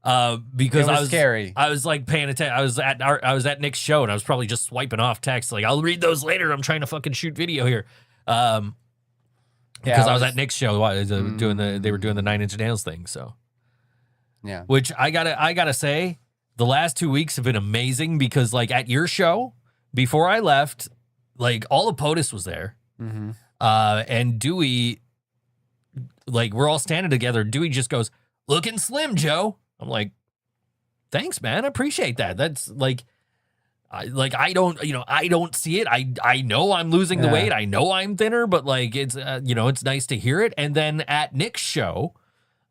Because I was scary. I was like paying attention. I was at Nick's show, and I was probably just swiping off texts. Like, I'll read those later. I'm trying to fucking shoot video here. Because I was at Nick's show they were doing the 9 Inch Nails thing. So yeah, which I gotta say, the last 2 weeks have been amazing because like at your show before I left, like all of POTUS was there, and Dewey, like we're all standing together. Dewey just goes, "Looking slim, Joe." I'm like, thanks, man. I appreciate that. That's like, I don't see it. I know I'm losing the weight. I know I'm thinner, but like, it's, it's nice to hear it. And then at Nick's show,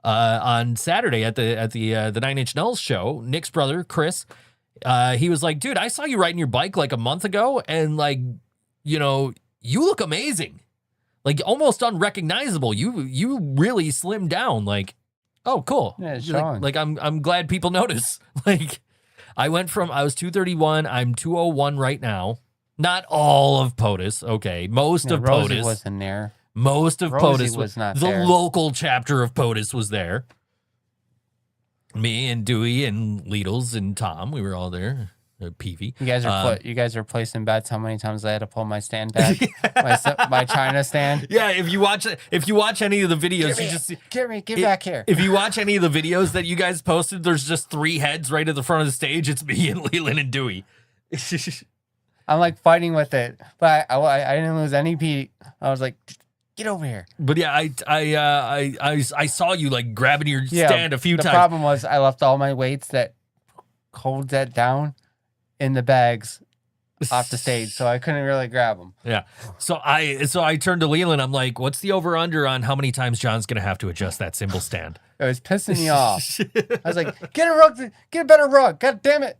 on Saturday at the 9 Inch Nails show, Nick's brother, Chris, he was like, dude, I saw you riding your bike like a month ago. And like, you look amazing, like almost unrecognizable. You really slimmed down. Like, oh, cool. Yeah, it's like I'm glad people notice. Like I was 231. I'm 201 right now. Not all of POTUS. Okay. Most of Rosie POTUS wasn't there. Most of Rosie POTUS was not the there. local chapter of POTUS was there. Me and Dewey and Lidls and Tom, we were all there. Peavy. You guys are placing bets how many times I had to pull my stand back, my China stand. Yeah, if you watch any of the videos, Get back here. If you watch any of the videos that you guys posted, there's just 3 heads right at the front of the stage. It's me and Leland and Dewey. I'm like fighting with it, but I didn't lose any Pete. I was like, get over here. But yeah, I saw you like grabbing your stand a few times. The problem was I left all my weights that hold that down in the bags off the stage, so I couldn't really grab them. Yeah. So I turned to Leland. I'm like, what's the over under on how many times John's gonna have to adjust that cymbal stand? It was pissing me off. I was like, get a better rug. God damn it.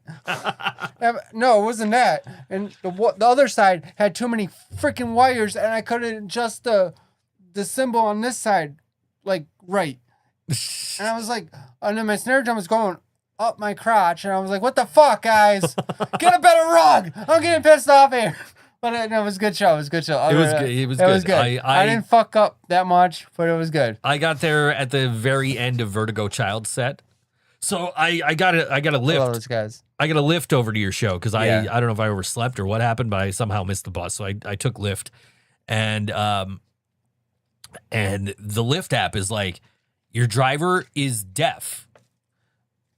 No, it wasn't that. And the other side had too many freaking wires, and I couldn't adjust the cymbal on this side, like, right. And I was like, and then my snare drum was going up my crotch, and I was like, what the fuck, guys? Get a better rug. I'm getting pissed off here. But it was a good show. It was a good show. It was good. I didn't fuck up that much, but it was good. I got there at the very end of Vertigo Child set. So I got a lift. Hello, those guys. I got a lift over to your show because I don't know if I overslept or what happened, but I somehow missed the bus. So I took Lyft, and the Lyft app is like, your driver is deaf.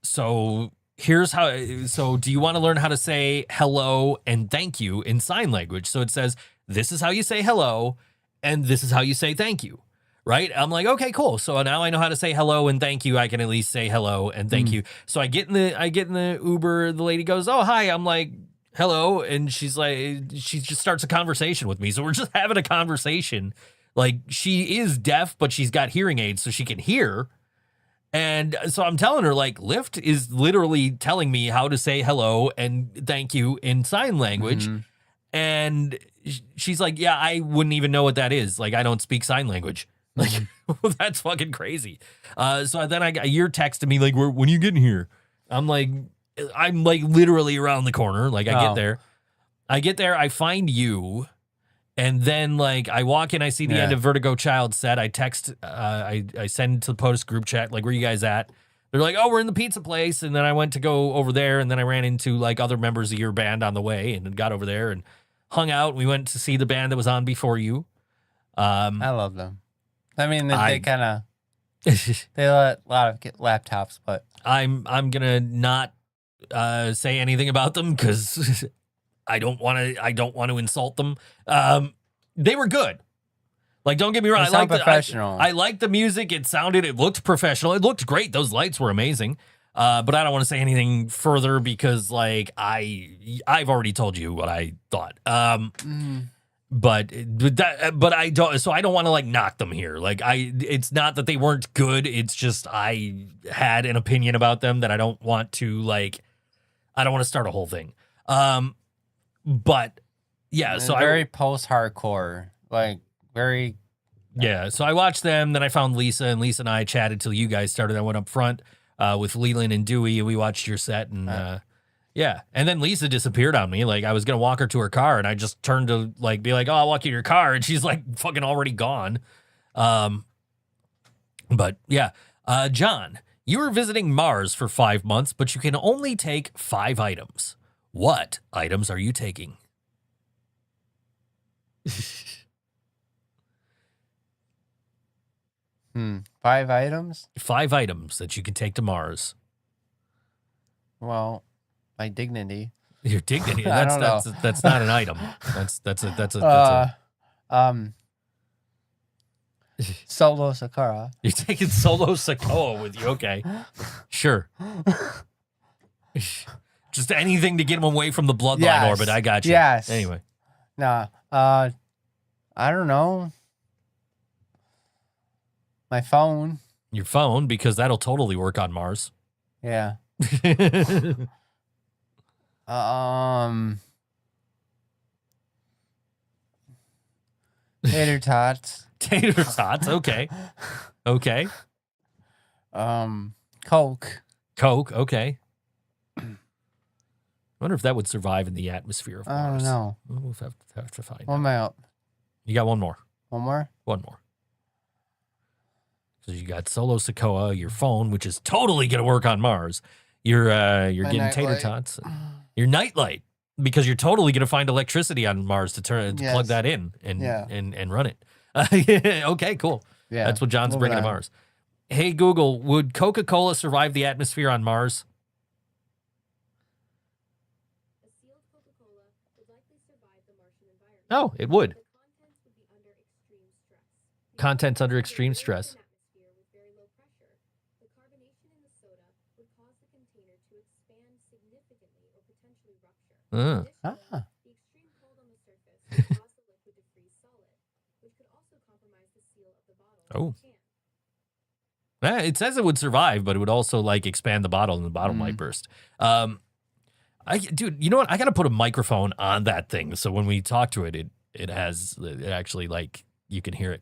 So here's how. So do you want to learn how to say hello and thank you in sign language? So it says, this is how you say hello, and this is how you say thank you. Right? I'm like, okay, cool. So now I know how to say hello and thank you. I can at least say hello and thank you. So I get in the Uber. The lady goes, oh, hi. I'm like, hello. And she's like, she just starts a conversation with me. So we're just having a conversation. Like, she is deaf, but she's got hearing aids so she can hear. And so I'm telling her, like, Lyft is literally telling me how to say hello and thank you in sign language. And she's like, yeah, I wouldn't even know what that is. Like, I don't speak sign language. Like, that's fucking crazy. So then I got your text to me, like, when are you getting here? I'm like literally around the corner. Like, I get there, I find you. And then, like, I walk in, I see the end of Vertigo Child set. I text, I send to the POTUS group chat, like, where you guys at? They're like, oh, we're in the pizza place. And then I went to go over there, and then I ran into, like, other members of your band on the way and got over there and hung out. We went to see the band that was on before you. I love them. I mean, they kind of, they let a lot of get laptops, but. I'm going to not say anything about them because I don't want to insult them. They were good. Like, don't get me wrong. I liked the music. It looked professional. It looked great. Those lights were amazing. But I don't want to say anything further because, like, I've already told you what I thought. But I don't. So I don't want to, like, knock them here. Like, it's not that they weren't good. It's just I had an opinion about them that I don't want to, like. I don't want to start a whole thing. But yeah, It's so very post-hardcore, like very. Yeah, so I watched them, then I found Lisa, and Lisa and I chatted till you guys started. I went up front with Leland and Dewey, and we watched your set, and yeah. And then Lisa disappeared on me. Like, I was going to walk her to her car, and I just turned to, like, be like, oh, I'll walk you to your car, and she's, like, fucking already gone. But, yeah. John, you were visiting Mars for 5 months, but you can only take 5 items. What items are you taking? 5 items? 5 items that you can take to Mars. Well, my dignity. Your dignity. I That's don't know. that's not an item. That's a Solo Sakura. You're taking Solo Sokoa with you. Okay. Sure. Just anything to get him away from the bloodline Yes. orbit. I got you. Yes. Anyway. Nah. I don't know. My phone. Your phone, because that'll totally work on Mars. Yeah. Tater tots. Tater tots. Okay. Okay. Coke. Coke. Okay. I wonder if that would survive in the atmosphere of I Mars. don't know. We'll have to find What out. am I up? You got one more. One more? One more. So you got Solo Sokoa, your phone, which is totally going to work on Mars. You're getting tater nightlight. tots. Your nightlight, because you're totally going to find electricity on Mars to plug Yes. that in and Yeah. and run it. Okay, cool. Yeah. That's what John's Moving bringing to on. Mars. Hey Google, would Coca-Cola survive the atmosphere on Mars? A sealed Coca-Cola would likely survive the Martian environment. Oh, it would. The contents would be under extreme stress. Contents under extreme stress. In an atmosphere with very low pressure, the carbonation in the soda would cause the container to expand significantly or potentially rupture. Uh, Additionally, the extreme cold on the surface would cause the liquid to freeze solid, which could also compromise the seal of the bottle Oh. or can. it says it would survive, but it would also like expand the bottle and the bottle might burst. Dude, you know what? I got to put a microphone on that thing so when we talk to it, it actually like you can hear it.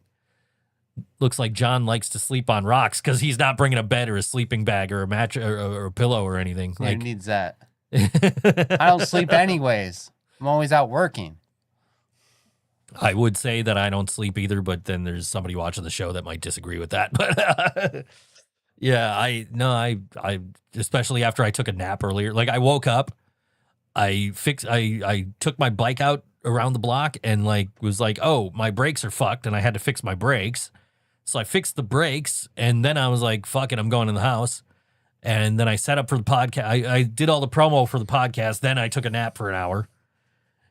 Looks like John likes to sleep on rocks because he's not bringing a bed or a sleeping bag or a mattress or a pillow or anything. Who Like, needs that? I don't sleep anyways. I'm always out working. I would say that I don't sleep either, but then there's somebody watching the show that might disagree with that. But yeah, I especially after I took a nap earlier. Like I woke up, I took my bike out around the block and like was like, oh, my brakes are fucked, and I had to fix my brakes. So I fixed the brakes, and then I was like, fuck it, I'm going in the house. And then I set up for the podcast. I did all the promo for the podcast. Then I took a nap for an hour.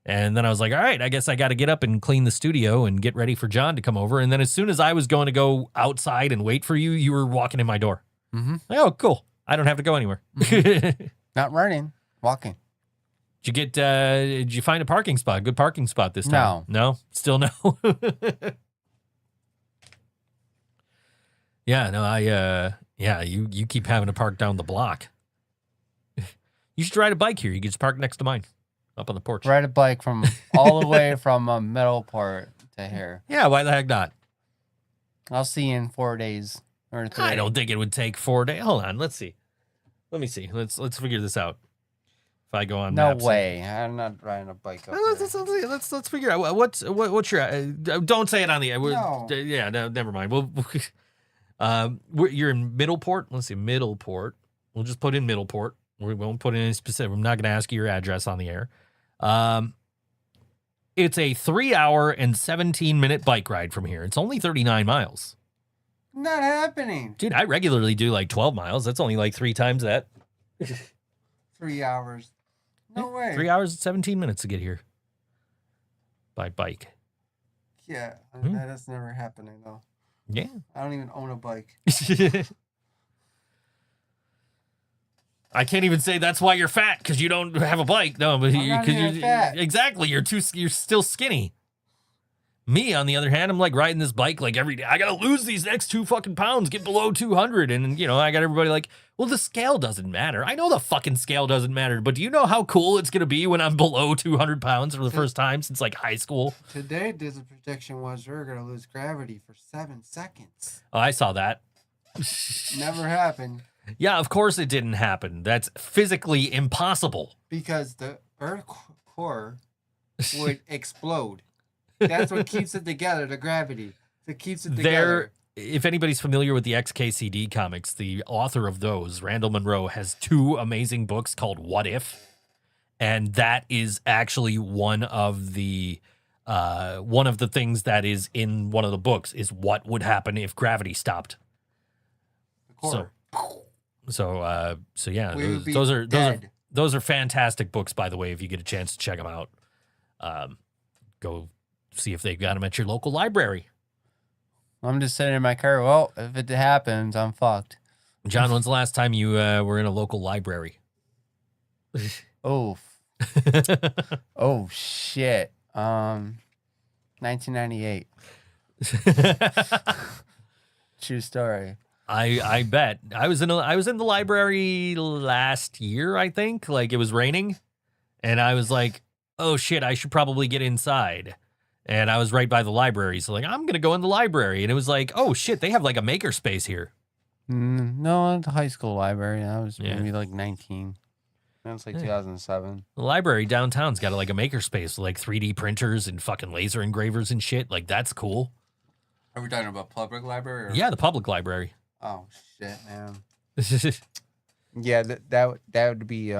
And then I was like, all right, I guess I got to get up and clean the studio and get ready for John to come over. And then as soon as I was going to go outside and wait for you, you were walking in my door. Mm-hmm. Oh, cool. I don't have to go anywhere. Did Not running, walking. did you find a parking spot? Good parking spot this time? No? Still no? Yeah, no, you keep having to park down the block. You should ride a bike here. You can just park next to mine up on the porch. Ride a bike from all the way from Middleport to here. Yeah, why the heck not? I'll see you in 4 days or 3. I don't think it would take 4 days. Hold on, let's see. Let me see. Let's figure this out. If I go on No maps. way. I'm not riding a bike up there. Let's figure out what's your. Don't say it on the air. No. Yeah, no, never mind. You're in Middleport. Let's see, Middleport. We'll just put in Middleport. We won't put in any specific. I'm not going to ask you your address on the air. It's a 3-hour and 17-minute bike ride from here. It's only 39 miles. Not happening. Dude, I regularly do like 12 miles. That's only like 3 times that. 3 hours. No way. 3 hours and 17 minutes to get here by bike. Yeah, that's never happening though. Yeah. I don't even own a bike. I can't even say that's why you're fat because you don't have a bike. No, but I'm not even fat. exactly you're still skinny. Me, on the other hand, I'm like riding this bike like every day. I gotta lose these next 2 fucking pounds, get below 200. And, you know, I got everybody like, well, the scale doesn't matter. I know the fucking scale doesn't matter, but do you know how cool it's gonna be when I'm below 200 pounds for the first time since like high school? Today, the prediction was we were going to lose gravity for 7 seconds. Oh, I saw that. Never happened Yeah, of course it didn't happen. That's physically impossible. because the Earth core would explode. That's what keeps it together, the gravity. It keeps it together. If anybody's familiar with the XKCD comics, the author of those, Randall Munroe, has 2 amazing books called What If? And that is actually one of the things that is in one of the books is what would happen if gravity stopped. The core. So yeah, We would be those are dead. those are fantastic books, by the way. If you get a chance to check them out, go see if they've got them at your local library. I'm just sitting in my car. Well, if it happens, I'm fucked. John, when's the last time you were in a local library? Oh. Oh, shit. 1998. True story. I bet. I was in the library last year, I think. Like, it was raining, and I was like, oh shit, I should probably get inside. And I was right by the library, so like, I'm gonna go in the library. And it was like, oh shit, they have like a maker space here. No, at the high school library. I was Yeah. maybe like 19. That was like 2007. The library downtown's got like a maker space with like 3D printers and fucking laser engravers and shit. Like, that's cool. Are we talking about public library? Or? Yeah, the public library. Oh shit, man. Yeah, that would be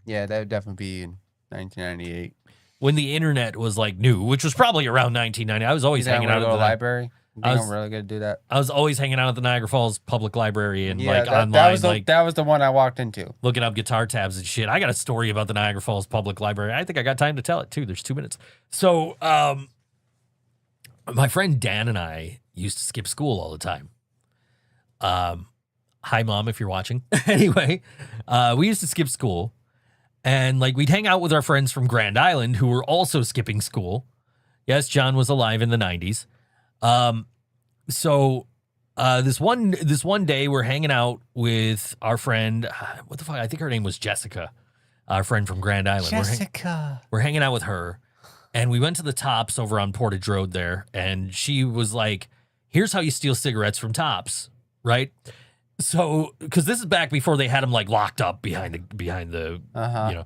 yeah, that would definitely be in 1998. When the internet was like new, which was probably around 1990. I was always hanging out at the library. I was- I'm really gonna do that. I was always hanging out at the Niagara Falls Public Library and Yeah, like that, online, that was the one I walked into. looking up guitar tabs and shit. I got a story about the Niagara Falls Public Library. I think I got time to tell it too. There's 2 minutes. So, my friend Dan and I used to skip school all the time. Hi, Mom, if you're watching. Anyway, we used to skip school, and like we'd hang out with our friends from Grand Island who were also skipping school. Yes, John was alive in the 90s. So this one day we're hanging out with our friend. What the fuck? I think her name was Jessica, our friend from Grand Island. We're hanging out with her, and we went to the Tops over on Portage Road there, and she was like, "Here's how you steal cigarettes from Tops," right? So, because this is back before they had them like locked up behind the you know.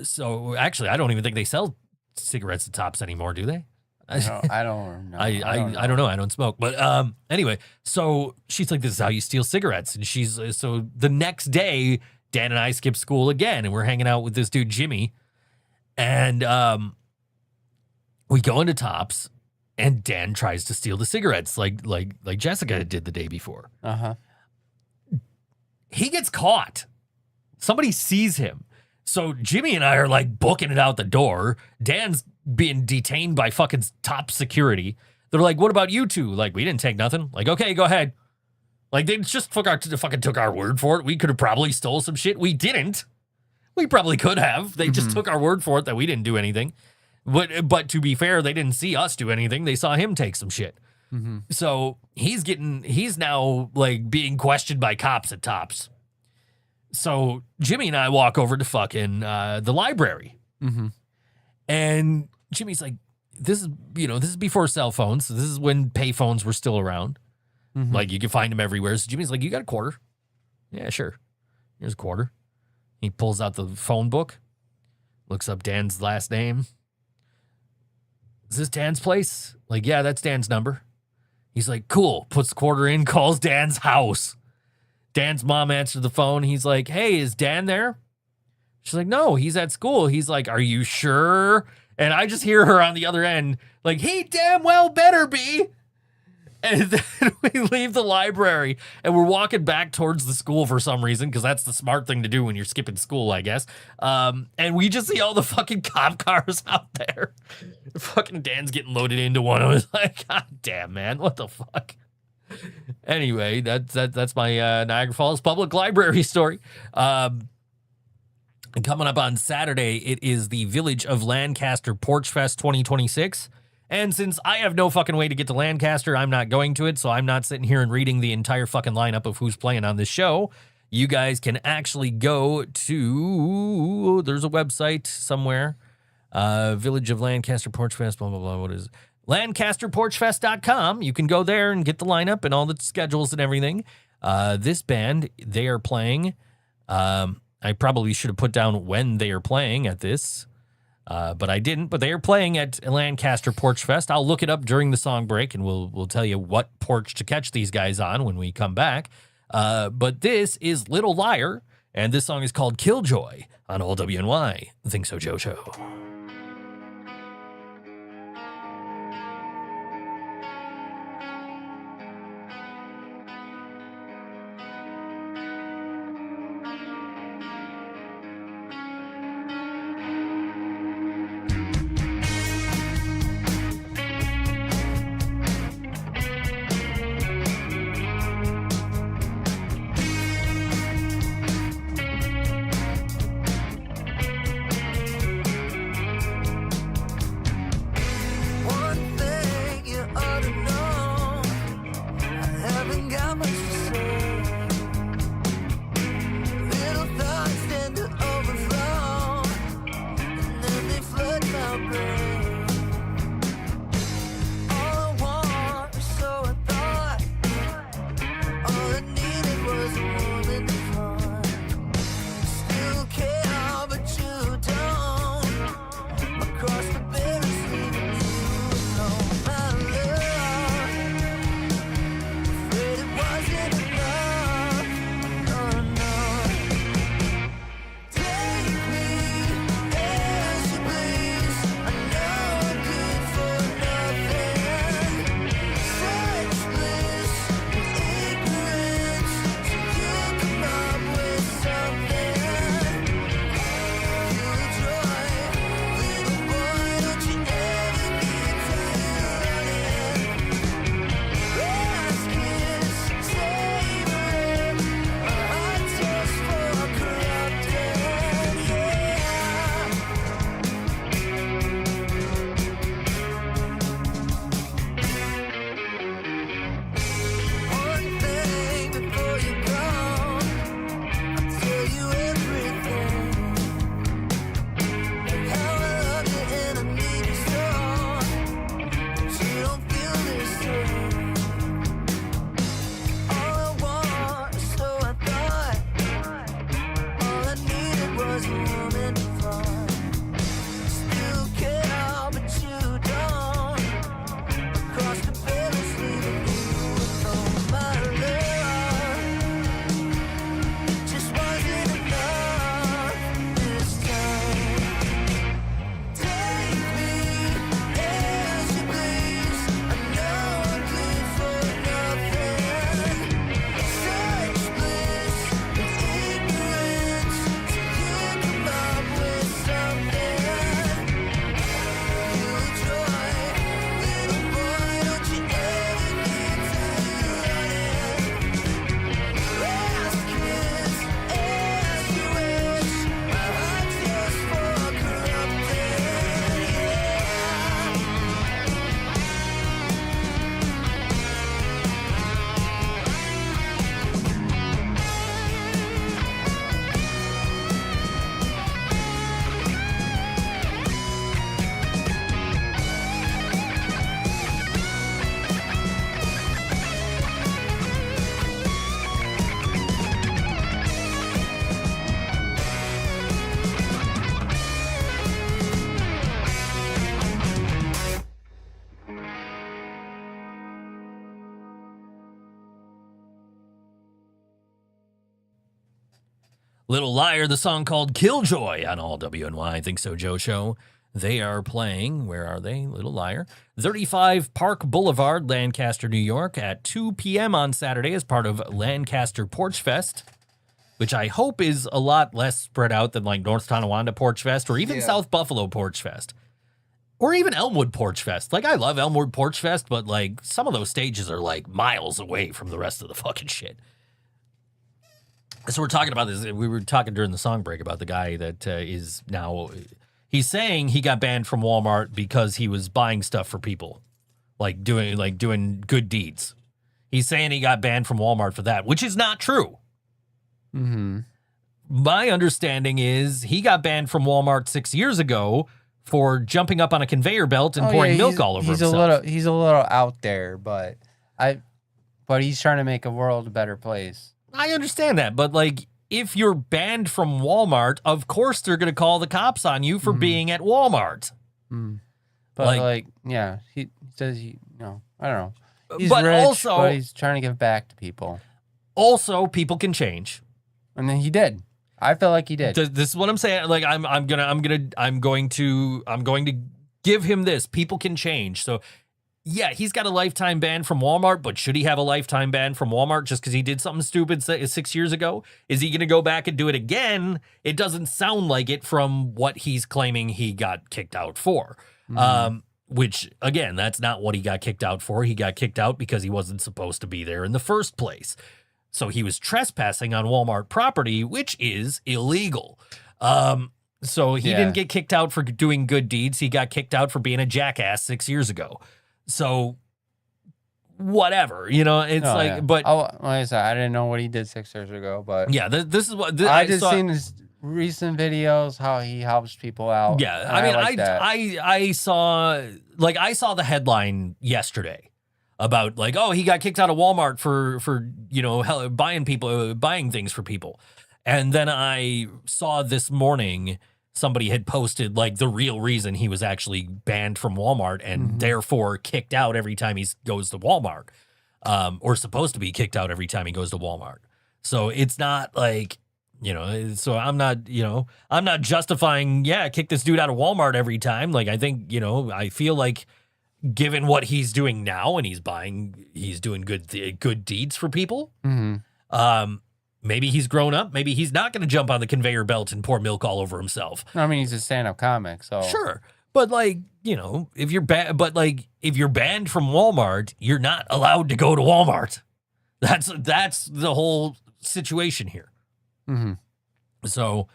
So actually, I don't even think they sell cigarettes at Tops anymore, do they? I don't know. I don't know. I don't smoke. But anyway, so she's like, this is how you steal cigarettes. And she's so the next day, Dan and I skip school again, and we're hanging out with this dude, Jimmy. And we go into Tops, and Dan tries to steal the cigarettes like Jessica did the day before. He gets caught. Somebody sees him. So Jimmy and I are like booking it out the door. Dan's being detained by fucking top security. They're like, what about you two? Like, we didn't take nothing. Like, okay, go ahead. Like, they just fucking took our word for it. We could have probably stole some shit. We didn't. We probably could have. They just took our word for it that we didn't do anything. But to be fair, they didn't see us do anything. They saw him take some shit. So he's now like being questioned by cops at Tops. So Jimmy and I walk over to fucking the library. And Jimmy's like, this is before cell phones. So this is when pay phones were still around. Like, you can find them everywhere. So Jimmy's like, you got a quarter? Yeah, sure. Here's a quarter. He pulls out the phone book, looks up Dan's last name. Is this Dan's place? Like, yeah, that's Dan's number. He's like, cool. Puts the quarter in, calls Dan's house. Dan's mom answered the phone. He's like, hey, is Dan there? She's like, no, he's at school. He's like, are you sure? And I just hear her on the other end, like, he damn well better be. And then we leave the library and we're walking back towards the school for some reason, because that's the smart thing to do when you're skipping school, I guess. And we just see all the fucking cop cars out there. Fucking Dan's getting loaded into one. I was like, God damn, man, what the fuck? Anyway, that's my Niagara Falls Public Library story. And coming up on Saturday, it is the Village of Lancaster Porch Fest 2026. And since I have no fucking way to get to Lancaster, I'm not going to it, so I'm not sitting here and reading the entire fucking lineup of who's playing on this show. You guys can actually go to, there's a website somewhere, Village of Lancaster Porch Fest, blah, blah, blah, what is it? LancasterPorchFest.com. You can go there and get the lineup and all the schedules and everything. This band, they are playing, I probably should have put down when they are playing at this, but I didn't. But they are playing at Lancaster Porch Fest. I'll look it up during the song break, and we'll tell you what porch to catch these guys on when we come back. But this is Little Liar, and this song is called Killjoy on All WNY. Think So Joe Show. Little Liar, the song called Killjoy on All WNY Think So Joe Show. They are playing, where are they? Little Liar. 35 Park Boulevard, Lancaster, New York at 2 p.m. on Saturday as part of Lancaster Porch Fest, which I hope is a lot less spread out than like North Tonawanda Porch Fest or even South Buffalo Porch Fest. Or even Elmwood Porch Fest. Like, I love Elmwood Porch Fest, but like some of those stages are like miles away from the rest of the fucking shit. So we're talking about this. We were talking during the song break about the guy that is now He's saying he got banned from Walmart because he was buying stuff for people, like doing good deeds. He's saying he got banned from Walmart for that, which is not true. Mm-hmm. My understanding is he got banned from Walmart 6 years ago for jumping up on a conveyor belt and pouring milk all over himself. He's a little out there, but he's trying to make a world a better place. I understand that, but like, if you're banned from Walmart, of course they're going to call the cops on you for being at Walmart. Mm. But yeah, he says I don't know. He's but rich, also, but he's trying to give back to people. Also, people can change. And then he did. I feel like he did. This is what I'm saying. Like I'm going to give him this. People can change. So yeah, he's got a lifetime ban from Walmart, but should he have a lifetime ban from Walmart just because he did something stupid 6 years ago? Is he going to go back and do it again? It doesn't sound like it from what he's claiming he got kicked out for. Which, again, that's not what he got kicked out for. He got kicked out because he wasn't supposed to be there in the first place. So he was trespassing on Walmart property, which is illegal. So he didn't get kicked out for doing good deeds. He got kicked out for being a jackass 6 years ago. So whatever, but like I said, I didn't know what he did 6 years ago, but yeah, this is what I just seen his recent videos, how he helps people out. Yeah, I mean, I saw the headline yesterday about like, oh, he got kicked out of Walmart for buying things for people, and then I saw this morning somebody had posted like the real reason he was actually banned from Walmart and therefore kicked out every time he goes to Walmart, or supposed to be kicked out every time he goes to Walmart. So it's not like. So I'm not justifying, kick this dude out of Walmart every time. Like, I think, I feel like given what he's doing now and he's doing good deeds for people. Maybe he's grown up. Maybe he's not going to jump on the conveyor belt and pour milk all over himself. I mean, he's a stand-up comic, so. Sure. But if you're banned from Walmart, you're not allowed to go to Walmart. That's the whole situation here. So,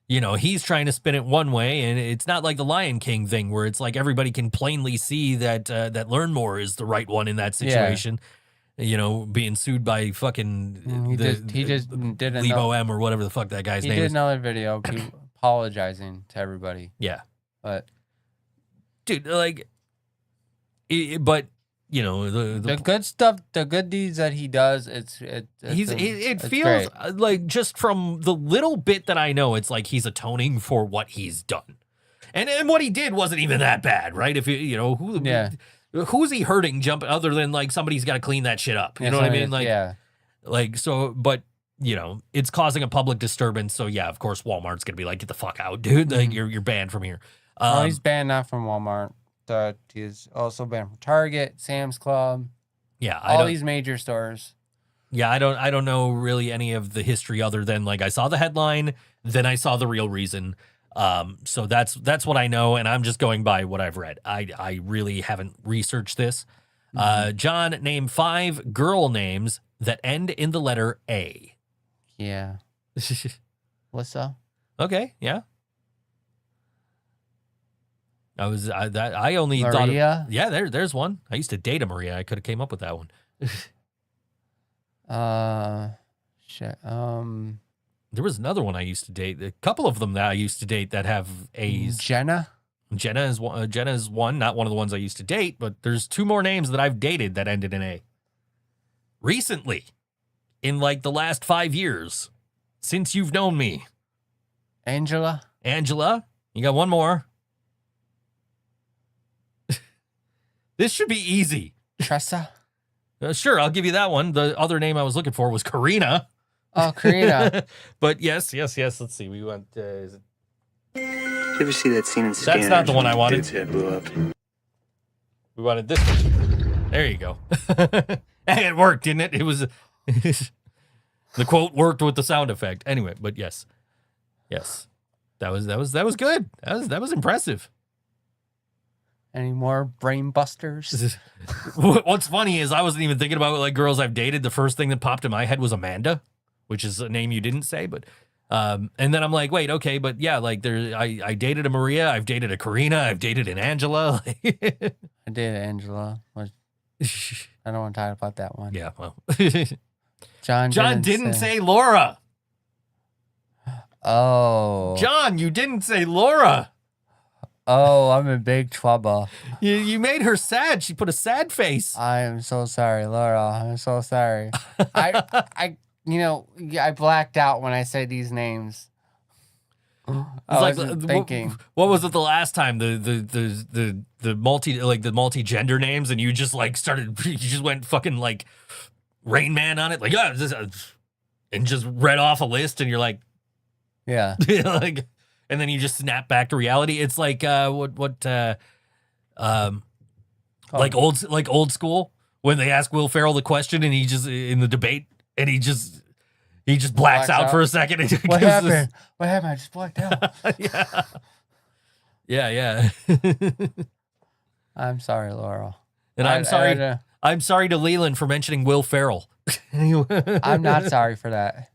he's trying to spin it one way, and it's not like the Lion King thing where it's like everybody can plainly see that that Learn More is the right one in that situation. Yeah. Being sued by fucking he just did Lebo M or whatever the fuck that guy's name is. He did another video apologizing to everybody. Yeah, but dude, like, the good stuff, the good deeds that he does, it feels great. Like, just from the little bit that I know, it's like he's atoning for what he's done, and what he did wasn't even that bad, right? If who's he hurting other than like somebody's got to clean that shit up, you know what I mean? Like, so, but it's causing a public disturbance, so yeah, of course Walmart's gonna be like, get the fuck out, dude, like you're banned from here. He's banned not from Walmart. He's also banned from Target, Sam's Club. Yeah, all these major stores. Yeah, I don't know really any of the history other than like I saw the headline, then I saw the real reason. So that's what I know, and I'm just going by what I've read. I really haven't researched this. John, name 5 girl names that end in the letter A. Yeah. Lissa. Okay. Yeah. I only Maria? thought there's one. I used to date a Maria. I could have came up with that one. Shit. There was another one I used to date. A couple of them that I used to date that have A's. Jenna is one. Jenna is one. Not one of the ones I used to date, but there's 2 more names that I've dated that ended in A. Recently, in like the last 5 years, since you've known me. Angela, you got one more. This should be easy. Tressa. Sure, I'll give you that one. The other name I was looking for was Karina. Oh, Karina. But yes. Let's see. We went. Did you ever see that scene in Scanners? That's not the one I wanted. Dude's head blew up. We wanted this one. There you go. Hey, it worked, didn't it? It was the quote worked with the sound effect. Anyway, but yes. That was good. That was impressive. Any more brain busters? What's funny is I wasn't even thinking about like girls I've dated. The first thing that popped in my head was Amanda, which is a name you didn't say, but And then I'm like, wait, okay, but yeah, like I dated a Maria, I've dated a Karina, I've dated an Angela. I did Angela. I don't want to talk about that one. Yeah, well, John didn't say Laura. Oh. John, you didn't say Laura. Oh, I'm in big trouble. You made her sad. She put a sad face. I am so sorry, Laura. I'm so sorry. I blacked out when I said these names. I wasn't thinking. What was it the last time? The multi-gender names, and you just like started. You just went fucking like Rain Man on it, like and just read off a list, and you're like, yeah, like. And then you just snap back to reality. It's like like old school when they ask Will Ferrell the question and he just in the debate and he just blacks out for a second. And what happened? What happened? I just blacked out. yeah. I'm sorry, Laurel. And I'm sorry to Leland for mentioning Will Ferrell. I'm not sorry for that.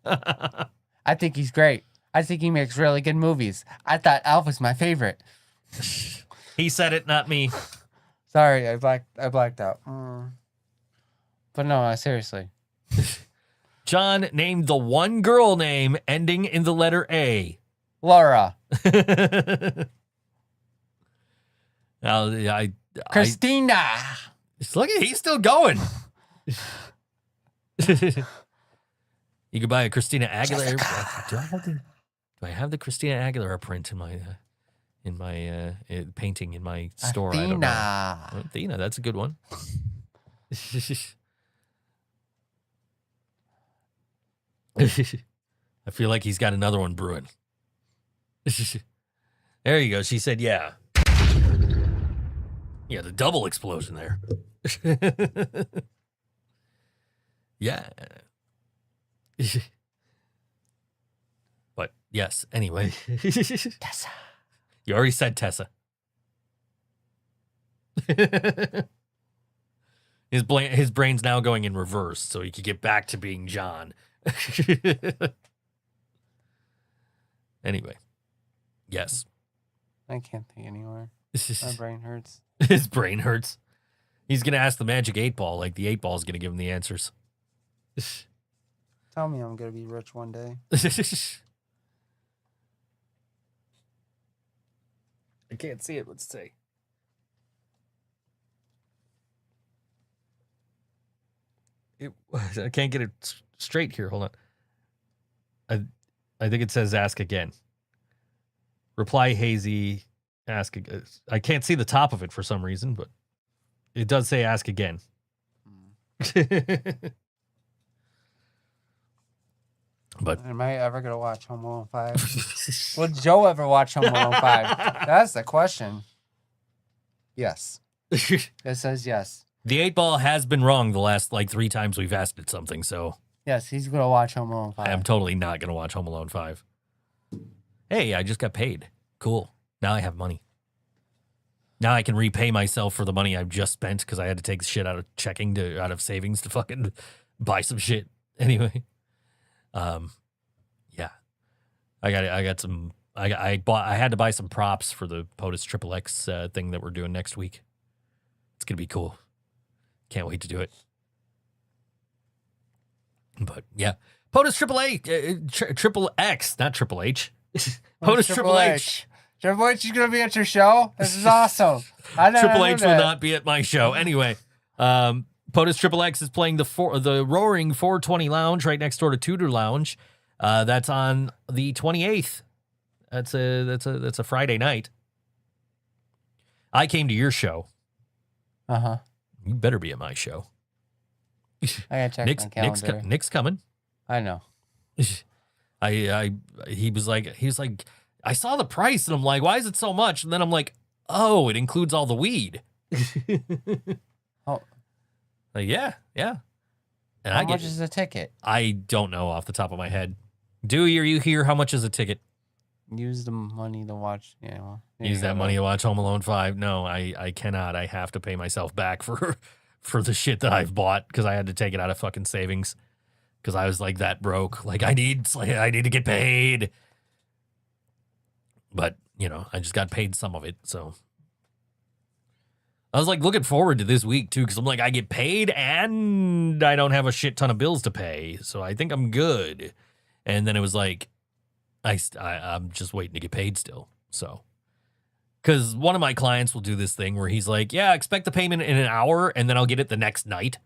I think he's great. I think he makes really good movies. I thought Elf was my favorite. He said it, not me. Sorry, I blacked out. But no, seriously. John named the one girl name ending in the letter A. Laura. Christina. Look at he's still going. You could buy a Christina Aguilera. Do I have the Christina Aguilera print in my painting in my store? Athena. I don't know. Athena, that's a good one. I feel like he's got another one brewing. There you go. She said, yeah. Yeah, the double explosion there. Yeah. But yes, anyway. Tessa. You already said Tessa. His brain's now going in reverse so he could get back to being John. Anyway. Yes. I can't think anymore. My brain hurts. His brain hurts. He's going to ask the magic 8-ball like the 8-ball is going to give him the answers. Tell me I'm going to be rich one day. I can't see it. Let's see. I can't get it straight here. Hold on. I think it says ask again. Reply hazy. Ask again. I can't see the top of it for some reason, but it does say ask again. But am I ever going to watch Home Alone 5? Will Joe ever watch Home Alone 5? That's the question. Yes. It says yes. The 8-ball has been wrong the last 3 times we've asked it something, so. Yes, he's going to watch Home Alone 5. I'm totally not going to watch Home Alone 5. Hey, I just got paid. Cool. Now I have money. Now I can repay myself for the money I've just spent because I had to take the shit out of out of savings to fucking buy some shit. Anyway. Yeah. I had to buy some props for the POTUS XXX thing that we're doing next week. It's going to be cool. Can't wait to do it. But yeah, POTUS Triple X, not Triple H. POTUS Triple H. Triple H is going to be at your show? This is awesome. Triple H will not be at my show. Anyway, POTUS XXX is playing the Roaring 420 Lounge right next door to Tudor Lounge. That's on the 28th. That's a Friday night. I came to your show. Uh-huh. You better be at my show. I gotta check my calendar. Nick's coming. I know. He was like, I saw the price and I'm like, why is it so much? And then I'm like, oh, it includes all the weed. Oh. Yeah. And how much is a ticket? I don't know off the top of my head. Dewey, are you here? How much is a ticket? Use the money to watch. Yeah, well, use that money to watch Home Alone 5. No, I cannot. I have to pay myself back for the shit that I've bought because I had to take it out of fucking savings because I was like that broke. Like I need to get paid. But, you know, I just got paid some of it. So I was like looking forward to this week too, because I'm like, I get paid and I don't have a shit ton of bills to pay. So I think I'm good. And then it was like, I'm just waiting to get paid still. So, because one of my clients will do this thing where he's like, yeah, expect the payment in an hour and then I'll get it the next night.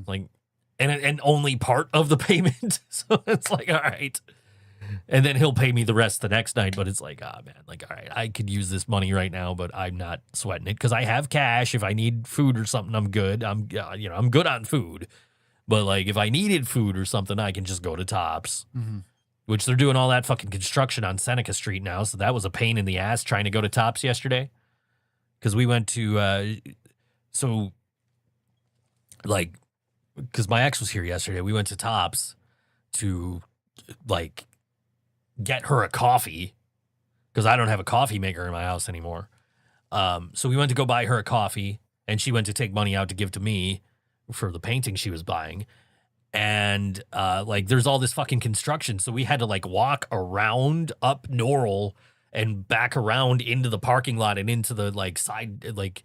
Like, and only part of the payment. So it's like, all right. And then he'll pay me the rest the next night. But it's like, man, like, all right, I could use this money right now, but I'm not sweating it because I have cash. If I need food or something, I'm good. I'm good on food. But like, if I needed food or something, I can just go to Tops, which they're doing all that fucking construction on Seneca Street now. So that was a pain in the ass trying to go to Tops yesterday. Because we went to, because my ex was here yesterday. We went to Tops to like get her a coffee because I don't have a coffee maker in my house anymore. So we went to go buy her a coffee and she went to take money out to give to me for the painting she was buying. And like there's all this fucking construction. So we had to like walk around up Norrell and back around into the parking lot and into the like side, like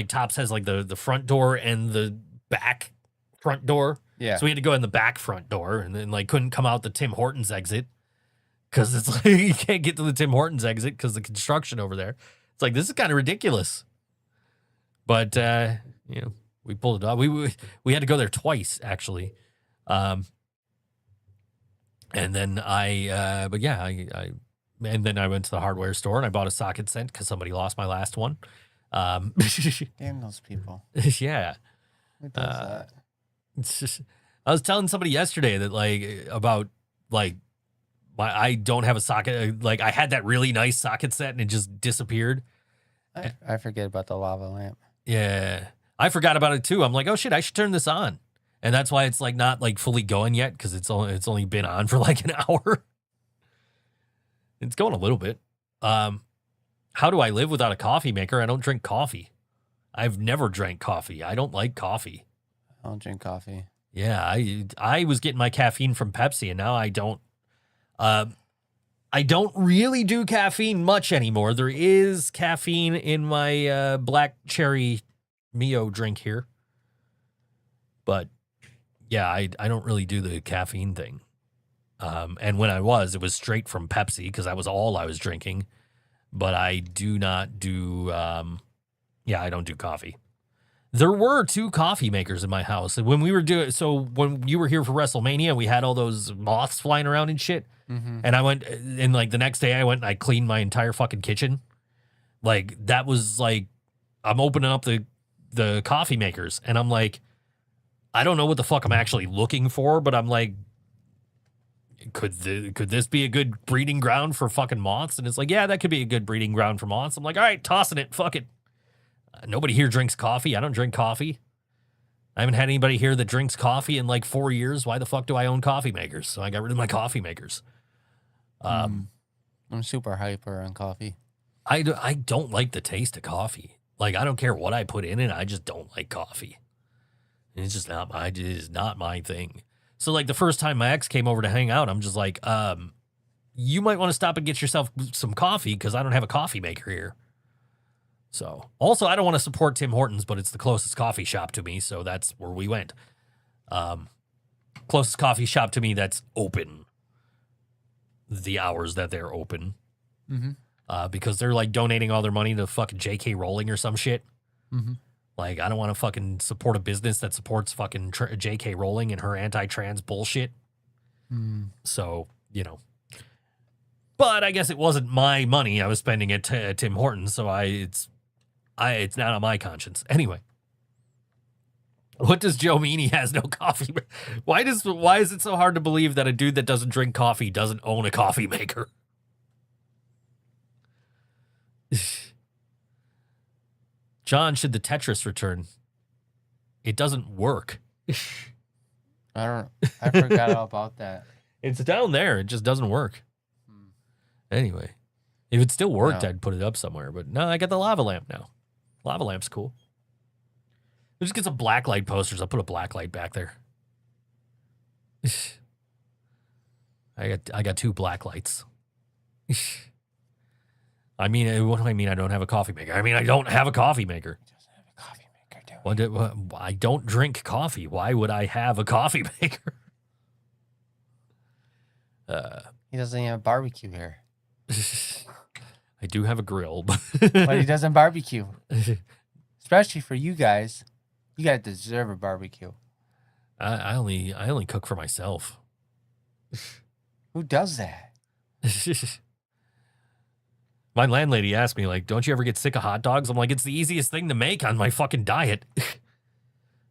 Tops has like the front door and the back front door. Yeah. So we had to go in the back front door and then like couldn't come out the Tim Hortons exit because it's like you can't get to the Tim Hortons exit because the construction over there. It's like, this is kind of ridiculous. But, you know, we pulled it off. We had to go there twice, actually. And then I and then I went to the hardware store and I bought a socket set because somebody lost my last one. Damn those people. Yeah. Who does that? It's just, I was telling somebody yesterday that like about like I don't have a socket. Like I had that really nice socket set and it just disappeared. I forget about the lava lamp. Yeah, I forgot about it too. I'm like, oh shit, I should turn this on, and that's why it's like not like fully going yet because it's only been on for like an hour. It's going a little bit. How do I live without a coffee maker? I don't drink coffee. I've never drank coffee. I don't like coffee. I don't drink coffee. Yeah, I was getting my caffeine from Pepsi, and now I don't. I don't really do caffeine much anymore. There is caffeine in my black cherry Mio drink here, but yeah, I don't really do the caffeine thing. And when it was straight from Pepsi because that was all I was drinking. But I do not do. I don't do coffee. There were 2 coffee makers in my house. And when we were when you were here for WrestleMania, we had all those moths flying around and shit. Mm-hmm. And I went, and like the next day I went and I cleaned my entire fucking kitchen. Like that was like, I'm opening up the coffee makers and I'm like, I don't know what the fuck I'm actually looking for, but I'm like, could this be a good breeding ground for fucking moths? And it's like, yeah, that could be a good breeding ground for moths. I'm like, all right, tossing it, fuck it. Nobody here drinks coffee. I don't drink coffee. I haven't had anybody here that drinks coffee in like 4 years. Why the fuck do I own coffee makers? So I got rid of my coffee makers. I'm super hyper on coffee. I don't like the taste of coffee. Like, I don't care what I put in it. I just don't like coffee. It's just not it is not my thing. So like the first time my ex came over to hang out, I'm just like, you might want to stop and get yourself some coffee because I don't have a coffee maker here. So also I don't want to support Tim Hortons, but it's the closest coffee shop to me. So that's where we went. Closest coffee shop to me that's open the hours that they're open. Mm-hmm. Because they're like donating all their money to fucking J.K. Rowling or some shit. Mm-hmm. Like, I don't want to fucking support a business that supports fucking J.K. Rowling and her anti-trans bullshit. Mm. So, you know. But I guess it wasn't my money I was spending at Tim Hortons, so it's not on my conscience. Anyway. What does Joe mean he has no coffee? Why is it so hard to believe that a dude that doesn't drink coffee doesn't own a coffee maker? John, should the Tetris return? It doesn't work. I forgot all about that. It's down there. It just doesn't work. Anyway, if it still worked, I'd put it up somewhere. But no, I got the lava lamp now. Lava lamp's cool. We'll just get some blacklight posters. I'll put a blacklight back there. I got 2 black lights. I mean, what do I mean I don't have a coffee maker? I mean, I don't have a coffee maker. I don't drink coffee. Why would I have a coffee maker? He doesn't even have barbecue here. I do have a grill, but But he doesn't barbecue. Especially for you guys. You guys deserve a barbecue. I only cook for myself. Who does that? My landlady asked me, like, don't you ever get sick of hot dogs? I'm like, it's the easiest thing to make on my fucking diet.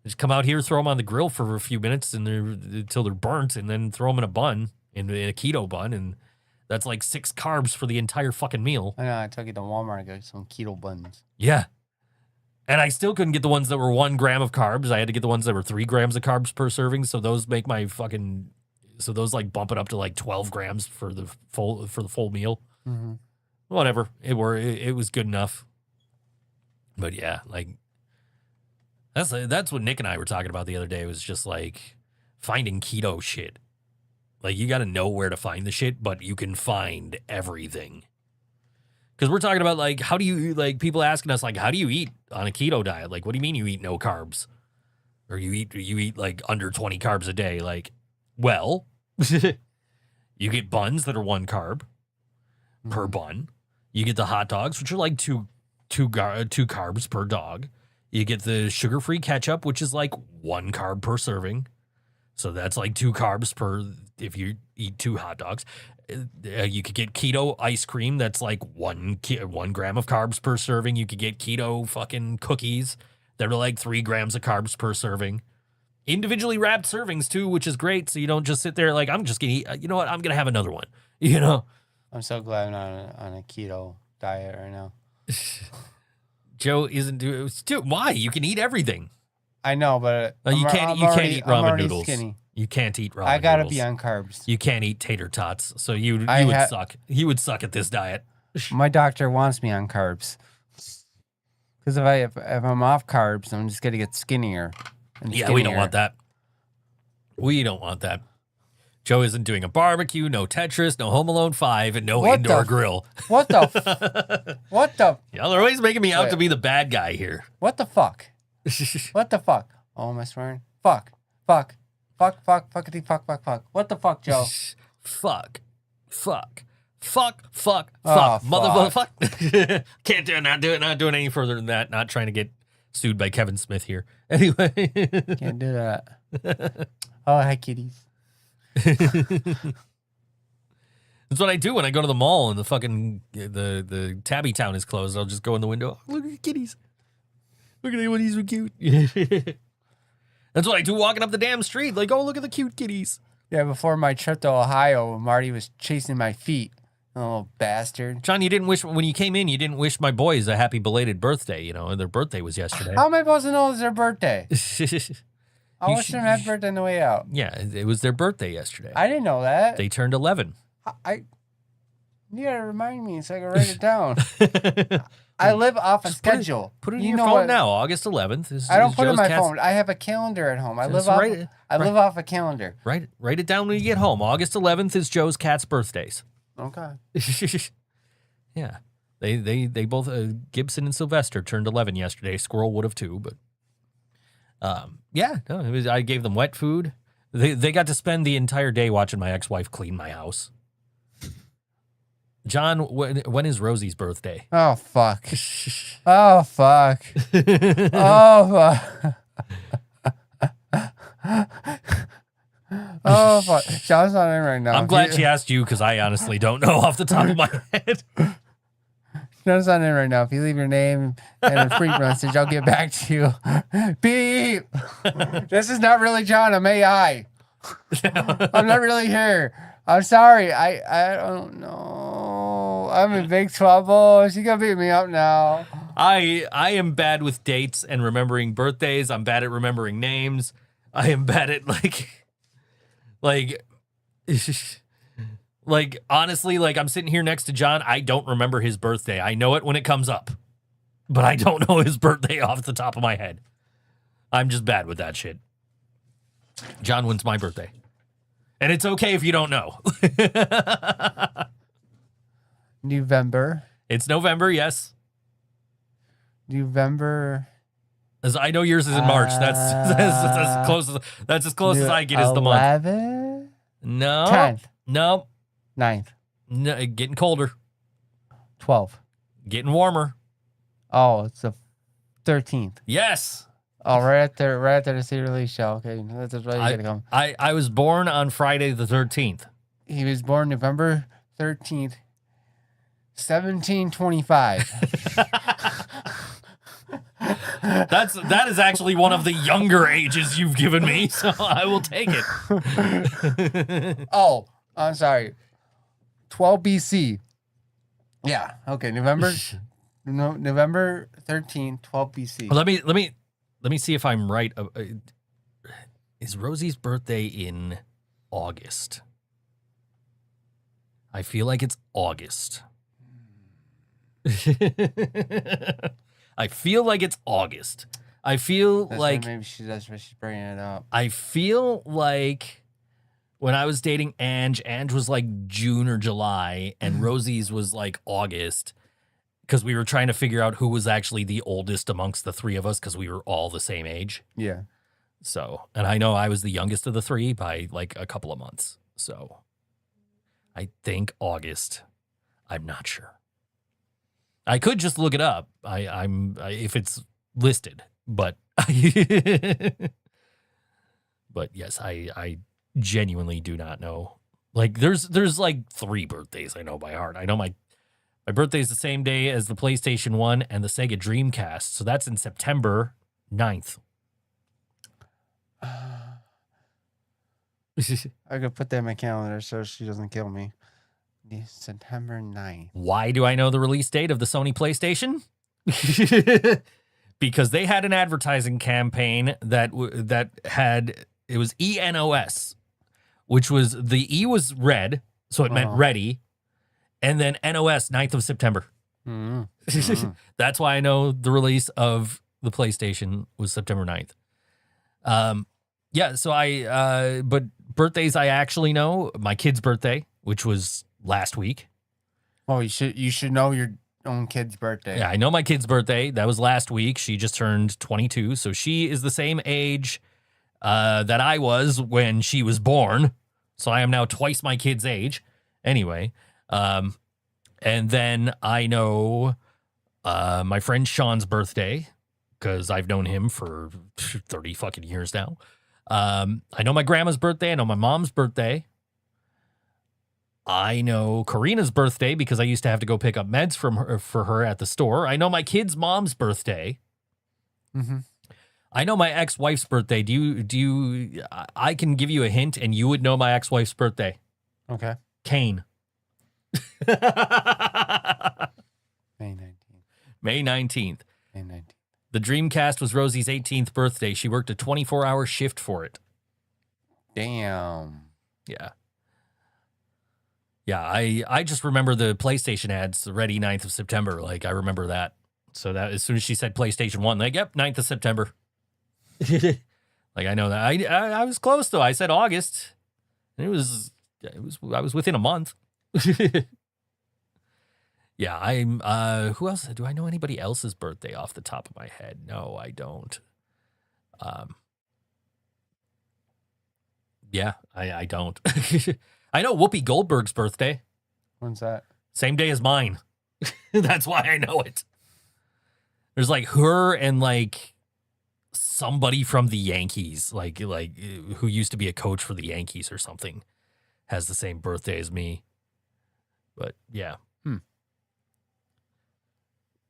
Just come out here, throw them on the grill for a few minutes until they're burnt, and then throw them in a bun, in a keto bun, and that's like 6 carbs for the entire fucking meal. I know, I took you to Walmart and got some keto buns. Yeah. And I still couldn't get the ones that were 1 gram of carbs. I had to get the ones that were 3 grams of carbs per serving. So those make my fucking, so those like bump it up to like 12 grams for the full meal. Mm-hmm. Whatever. It was good enough. But yeah, like that's what Nick and I were talking about the other day. It was just like finding keto shit. Like you got to know where to find the shit, but you can find everything. Because we're talking about like, how do you, like people asking us like, how do you eat on a keto diet? Like, what do you mean you eat no carbs? Or you eat like under 20 carbs a day? Like, well, you get buns that are 1 carb per bun. You get the hot dogs, which are like two carbs per dog. You get the sugar-free ketchup, which is like 1 carb per serving. So that's like 2 carbs per, if you eat 2 hot dogs. You could get keto ice cream. That's like 1 gram of carbs per serving. You could get keto fucking cookies that are like 3 grams of carbs per serving. Individually wrapped servings too, which is great. So you don't just sit there like, I'm just going to eat, you know what? I'm going to have another one, you know? I'm so glad I'm not on a keto diet right now. Joe isn't doing, why? You can eat everything. I know, but You can't eat ramen noodles. Skinny. You can't eat ramen I gotta noodles. be on carbs. You can't eat tater tots. So you would suck. You would suck at this diet. My doctor wants me on carbs. Because if I'm off carbs, I'm just gonna get skinnier. Yeah, we don't want that. We don't want that. Joe isn't doing a barbecue, no Tetris, no Home Alone 5, and no indoor grill. What the? What the? Y'all are always making me out to be the bad guy here. What the fuck? What the fuck? Oh, am I swearing? Fuck. Fuckity fuck. What the fuck, Joe? Fuck. Oh, Motherfucker. Can't do it, not doing any further than that. Not trying to get sued by Kevin Smith here. Anyway. Can't do that. Oh, hi, kitties. That's what I do when I go to the mall and the fucking the Tabby Town is closed. I'll just go in the window. Oh, look at the kitties. Look at what these are cute. That's what I do walking up the damn street. Like, oh, look at the cute kitties. Yeah, before my trip to Ohio, Marty was chasing my feet. Oh, bastard. John, you didn't wish, when you came in, you didn't wish my boys a happy belated birthday. You know, their birthday was yesterday. How am I supposed to know it's their birthday? I wish them happy birthday on the way out. Yeah, it was their birthday yesterday. I didn't know that. They turned 11. You gotta remind me so I can write it down. I live off a schedule. Put it in your phone now. August 11th. I don't put it in my phone. I have a calendar at home. I live off a calendar. Write it down when you get home. August 11th is Joe's cat's birthdays. Okay. Yeah. They both, Gibson and Sylvester turned 11 yesterday. Squirrel would have too, but yeah, no, I gave them wet food. They got to spend the entire day watching my ex-wife clean my house. John, when is Rosie's birthday? Oh, fuck. Oh, fuck. Oh, fuck. Oh, fuck. John's not in right now. I'm glad she asked you because I honestly don't know off the top of my head. John's not in right now. If you leave your name and a freak message, I'll get back to you. Beep. This is not really John. I'm AI. I'm not really here. I'm sorry. I don't know. I'm in big trouble. She's gonna beat me up now. I am bad with dates and remembering birthdays. I'm bad at remembering names. I am bad at like honestly, like I'm sitting here next to John. I don't remember his birthday. I know it when it comes up, but I don't know his birthday off the top of my head. I'm just bad with that shit. John, when's my birthday? And it's okay if you don't know. November. It's November, yes. November. As I know yours is in March. That's as close as I get is the month. 11? No. 10th. No. 9th. No. Getting colder. 12th. Getting warmer. Oh, it's the 13th. Yes. Oh, right after the city release show. Okay, that's right. You gotta come. I was born on Friday the 13th. He was born November 13th, 1725. That is actually one of the younger ages you've given me, so I will take it. Oh, I'm sorry. 12 BC. Yeah. Okay. November 13th, 12 BC. Let me see if I'm right. Is Rosie's birthday in August? I feel like it's August. I feel like it's August. I feel That's like maybe that's why she's bringing it up. I feel like when I was dating Ange was like June or July, and Rosie's was like August, because we were trying to figure out who was actually the oldest amongst the three of us, because we were all the same age. Yeah. So, and I know I was the youngest of the three by like a couple of months. So, I think August. I'm not sure. I could just look it up. If it's listed, but but yes, I genuinely do not know. Like there's like 3 birthdays I know by heart. I know my birthday is the same day as the PlayStation 1 and the Sega Dreamcast. So that's in September 9th. I could put that in my calendar so she doesn't kill me. September 9th. Why do I know the release date of the Sony PlayStation? Because they had an advertising campaign that had, it was ENOS, which was, the E was red, so it meant ready, and then NOS, 9th of September. That's why I know the release of the PlayStation was September 9th. Yeah, so but birthdays I actually know, my kid's birthday, which was last week. Oh, you should know your own kid's birthday. Yeah, I know my kid's birthday. That was last week. She just turned 22, so she is the same age that I was when she was born. So I am now twice my kid's age. Anyway, and then I know my friend Sean's birthday, because I've known him for 30 fucking years now. I know my grandma's birthday. I know my mom's birthday. I know Karina's birthday because I used to have to go pick up meds for her at the store. I know my kid's mom's birthday. Mm-hmm. I know my ex-wife's birthday. I can give you a hint and you would know my ex-wife's birthday. Okay. Kane. May 19th. May 19th. May 19th. The Dreamcast was Rosie's 18th birthday. She worked a 24-hour shift for it. Damn. Yeah. Yeah, I just remember the PlayStation ads, ready 9th of September. Like, I remember that. So that as soon as she said PlayStation 1, like, yep, 9th of September. Like, I know that. I was close, though. I said August. I was within a month. Yeah, who else? Do I know anybody else's birthday off the top of my head? No, I don't. Yeah, I don't. I know Whoopi Goldberg's birthday. When's that? Same day as mine. That's why I know it. There's like her and like somebody from the Yankees, like who used to be a coach for the Yankees or something, has the same birthday as me. But yeah.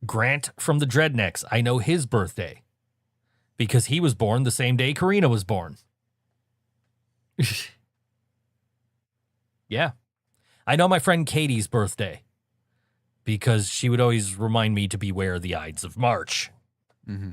Grant from the Dreadnecks. I know his birthday because he was born the same day Karina was born. Yeah. I know my friend Katie's birthday because she would always remind me to beware the Ides of March. Mm-hmm.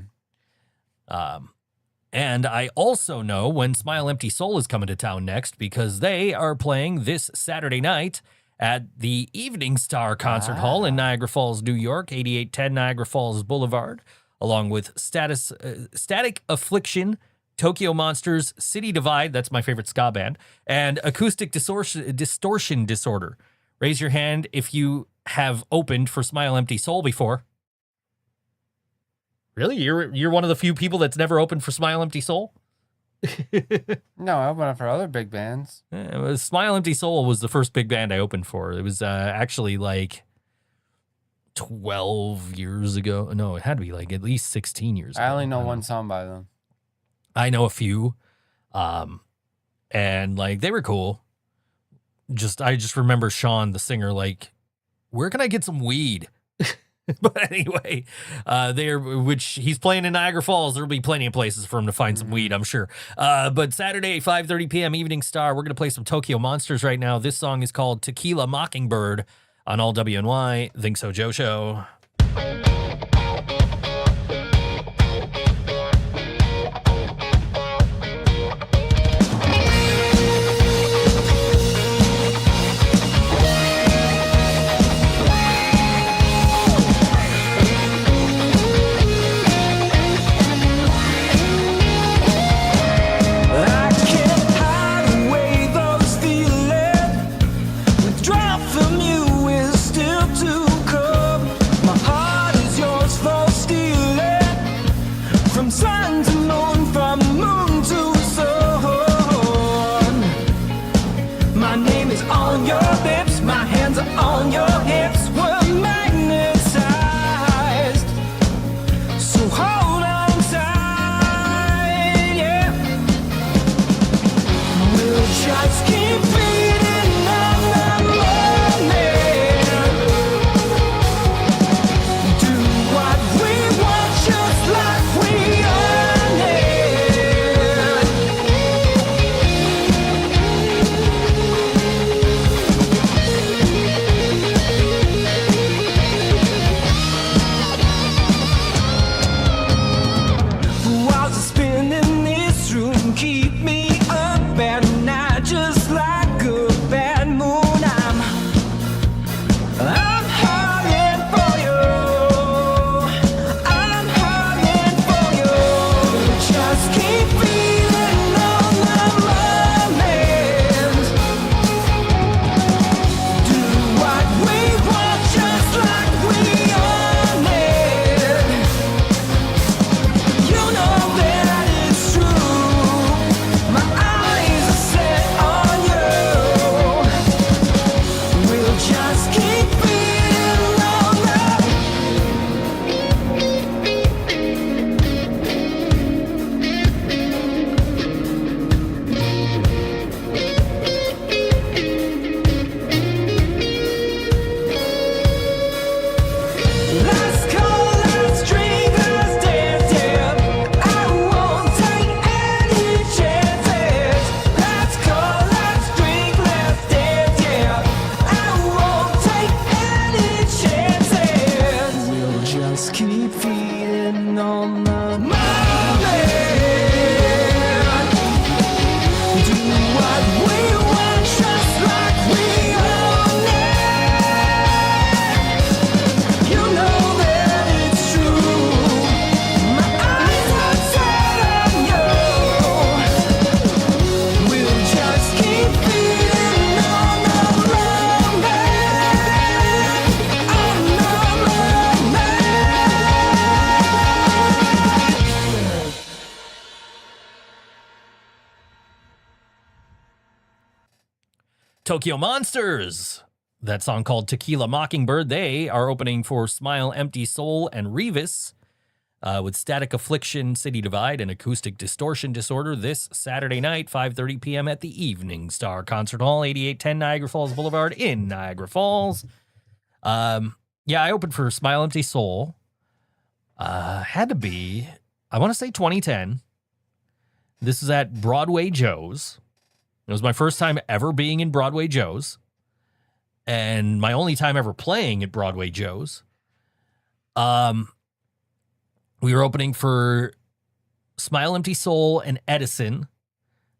And I also know when Smile Empty Soul is coming to town next because they are playing this Saturday night at the Evening Star Concert Hall in Niagara Falls, New York, 8810 Niagara Falls Boulevard, along with Static Affliction, Tokyo Monsters, City Divide, that's my favorite ska band, and Acoustic Distortion Disorder. Raise your hand if you have opened for Smile Empty Soul before. Really? You're one of the few people that's never opened for Smile Empty Soul? No, I opened up for other big bands. Smile Empty Soul was the first big band I opened for. It was actually like 12 years ago. No, it had to be like at least 16 years ago. I only know one song by them. I know a few. And like they were cool. I just remember Sean, the singer, like, where can I get some weed? But anyway, which he's playing in Niagara Falls. There'll be plenty of places for him to find some weed, I'm sure. But Saturday, 5:30 p.m. Evening Star, we're going to play some Tokyo Monsters right now. This song is called Tequila Mockingbird on All WNY, Think So Joe Show. From you is still to come. My heart is yours for Tokyo Monsters. That song called Tequila Mockingbird. They are opening for Smile Empty Soul and Revis with Static Affliction, City Divide, and Acoustic Distortion Disorder this Saturday night, 5:30 p.m. at the Evening Star Concert Hall, 8810 Niagara Falls Boulevard in Niagara Falls. Yeah, I opened for Smile Empty Soul. Had to be, I want to say 2010. This is at Broadway Joe's. It was my first time ever being in Broadway Joe's, and my only time ever playing at Broadway Joe's. We were opening for Smile Empty Soul and Edison.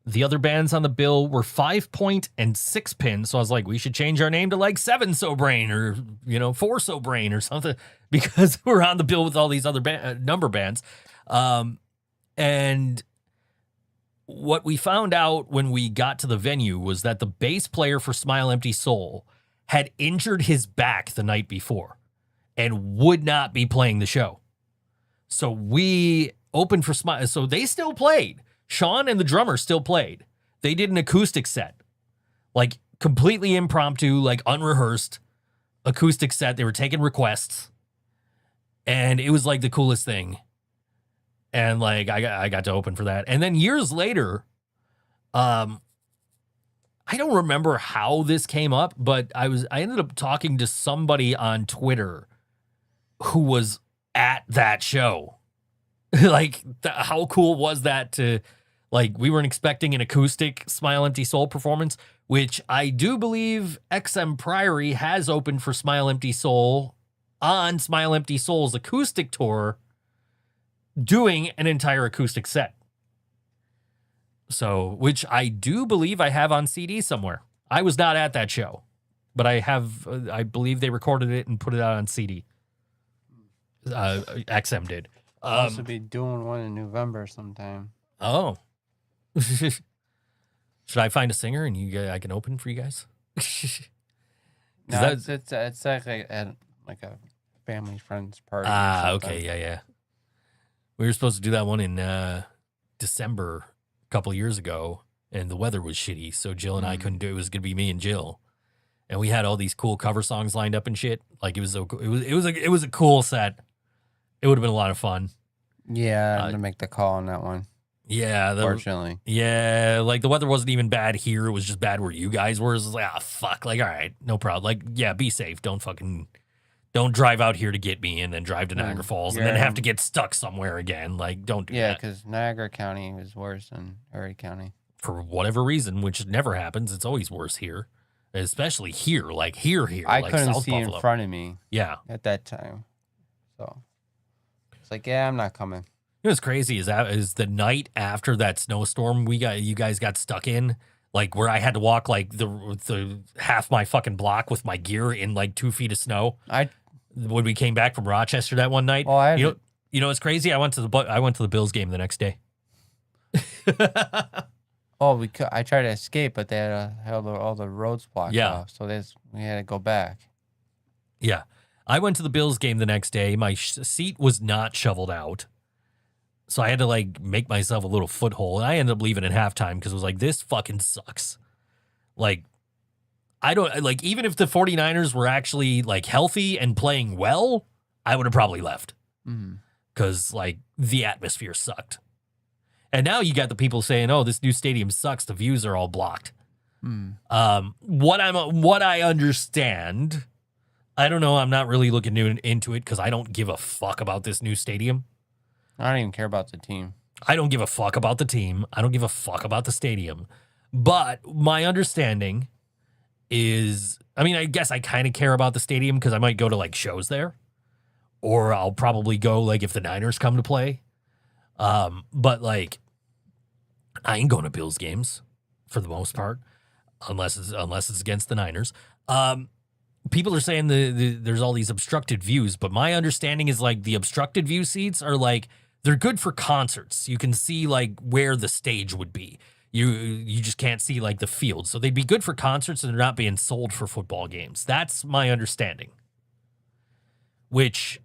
The other bands on the bill were 5 Point and 6 Pin. So I was like, we should change our name to like 7 So Brain or, 4 So Brain or something, because we're on the bill with all these other number bands. And what we found out when we got to the venue was that the bass player for Smile Empty Soul had injured his back the night before and would not be playing the show. So we opened for Smile. So they still played. Sean and the drummer still played. They did an acoustic set, like completely impromptu, like unrehearsed acoustic set. They were taking requests, and it was like the coolest thing. And like I got to open for that. And then years later, I don't remember how this came up, but I ended up talking to somebody on Twitter who was at that show. Like, how cool was that to, like, we weren't expecting an acoustic Smile Empty Soul performance, which I do believe XM Priory has opened for Smile Empty Soul on Smile Empty Soul's acoustic tour, doing an entire acoustic set. So, which I do believe I have on CD somewhere. I was not at that show, but I believe they recorded it and put it out on CD. XM did. I'll also be doing one in November sometime. Oh. Should I find a singer and I can open for you guys? No, it's like at like a family friend's party. Okay, yeah. We were supposed to do that one in December a couple of years ago, and the weather was shitty, so Jill and I couldn't do it. It was gonna be me and Jill, and we had all these cool cover songs lined up and shit. Like it was a cool set. It would have been a lot of fun. Yeah, I'm gonna make the call on that one. Yeah, Fortunately. Yeah, like the weather wasn't even bad here. It was just bad where you guys were. It was like, fuck. Like, all right, no problem. Like, yeah, be safe. Don't drive out here to get me and then drive to Niagara Falls and then have to get stuck somewhere again. Like, don't do that. Yeah, because Niagara County is worse than Erie County. For whatever reason, which never happens. It's always worse here, especially here. Like here. I like couldn't South see Buffalo. in front of me. Yeah. At that time. So it's like, yeah, I'm not coming. You know what's crazy is the night after that snowstorm you guys got stuck in, like where I had to walk like the half my fucking block with my gear in like 2 feet of snow. When we came back from Rochester that one night, you know what's crazy? I went to the Bills game the next day. I tried to escape, but they had all the roads blocked off, so we had to go back. Yeah, I went to the Bills game the next day. My seat was not shoveled out. So I had to like make myself a little foothold. And I ended up leaving at halftime because it was like, this fucking sucks. Like, I don't like, even if the 49ers were actually like healthy and playing well, I would have probably left. Because like the atmosphere sucked. And now you got the people saying, oh, this new stadium sucks. The views are all blocked. What I understand, I don't know. I'm not really looking into it because I don't give a fuck about this new stadium. I don't even care about the team. I don't give a fuck about the team. I don't give a fuck about the stadium. But my understanding is, I mean, I guess I kind of care about the stadium because I might go to like shows there. Or I'll probably go like if the Niners come to play. But like, I ain't going to Bills games for the most part, unless it's against the Niners. People are saying there's all these obstructed views, but my understanding is like the obstructed view seats are like, they're good for concerts. You can see like where the stage would be. You just can't see like the field. So they'd be good for concerts and they're not being sold for football games. That's my understanding. Which,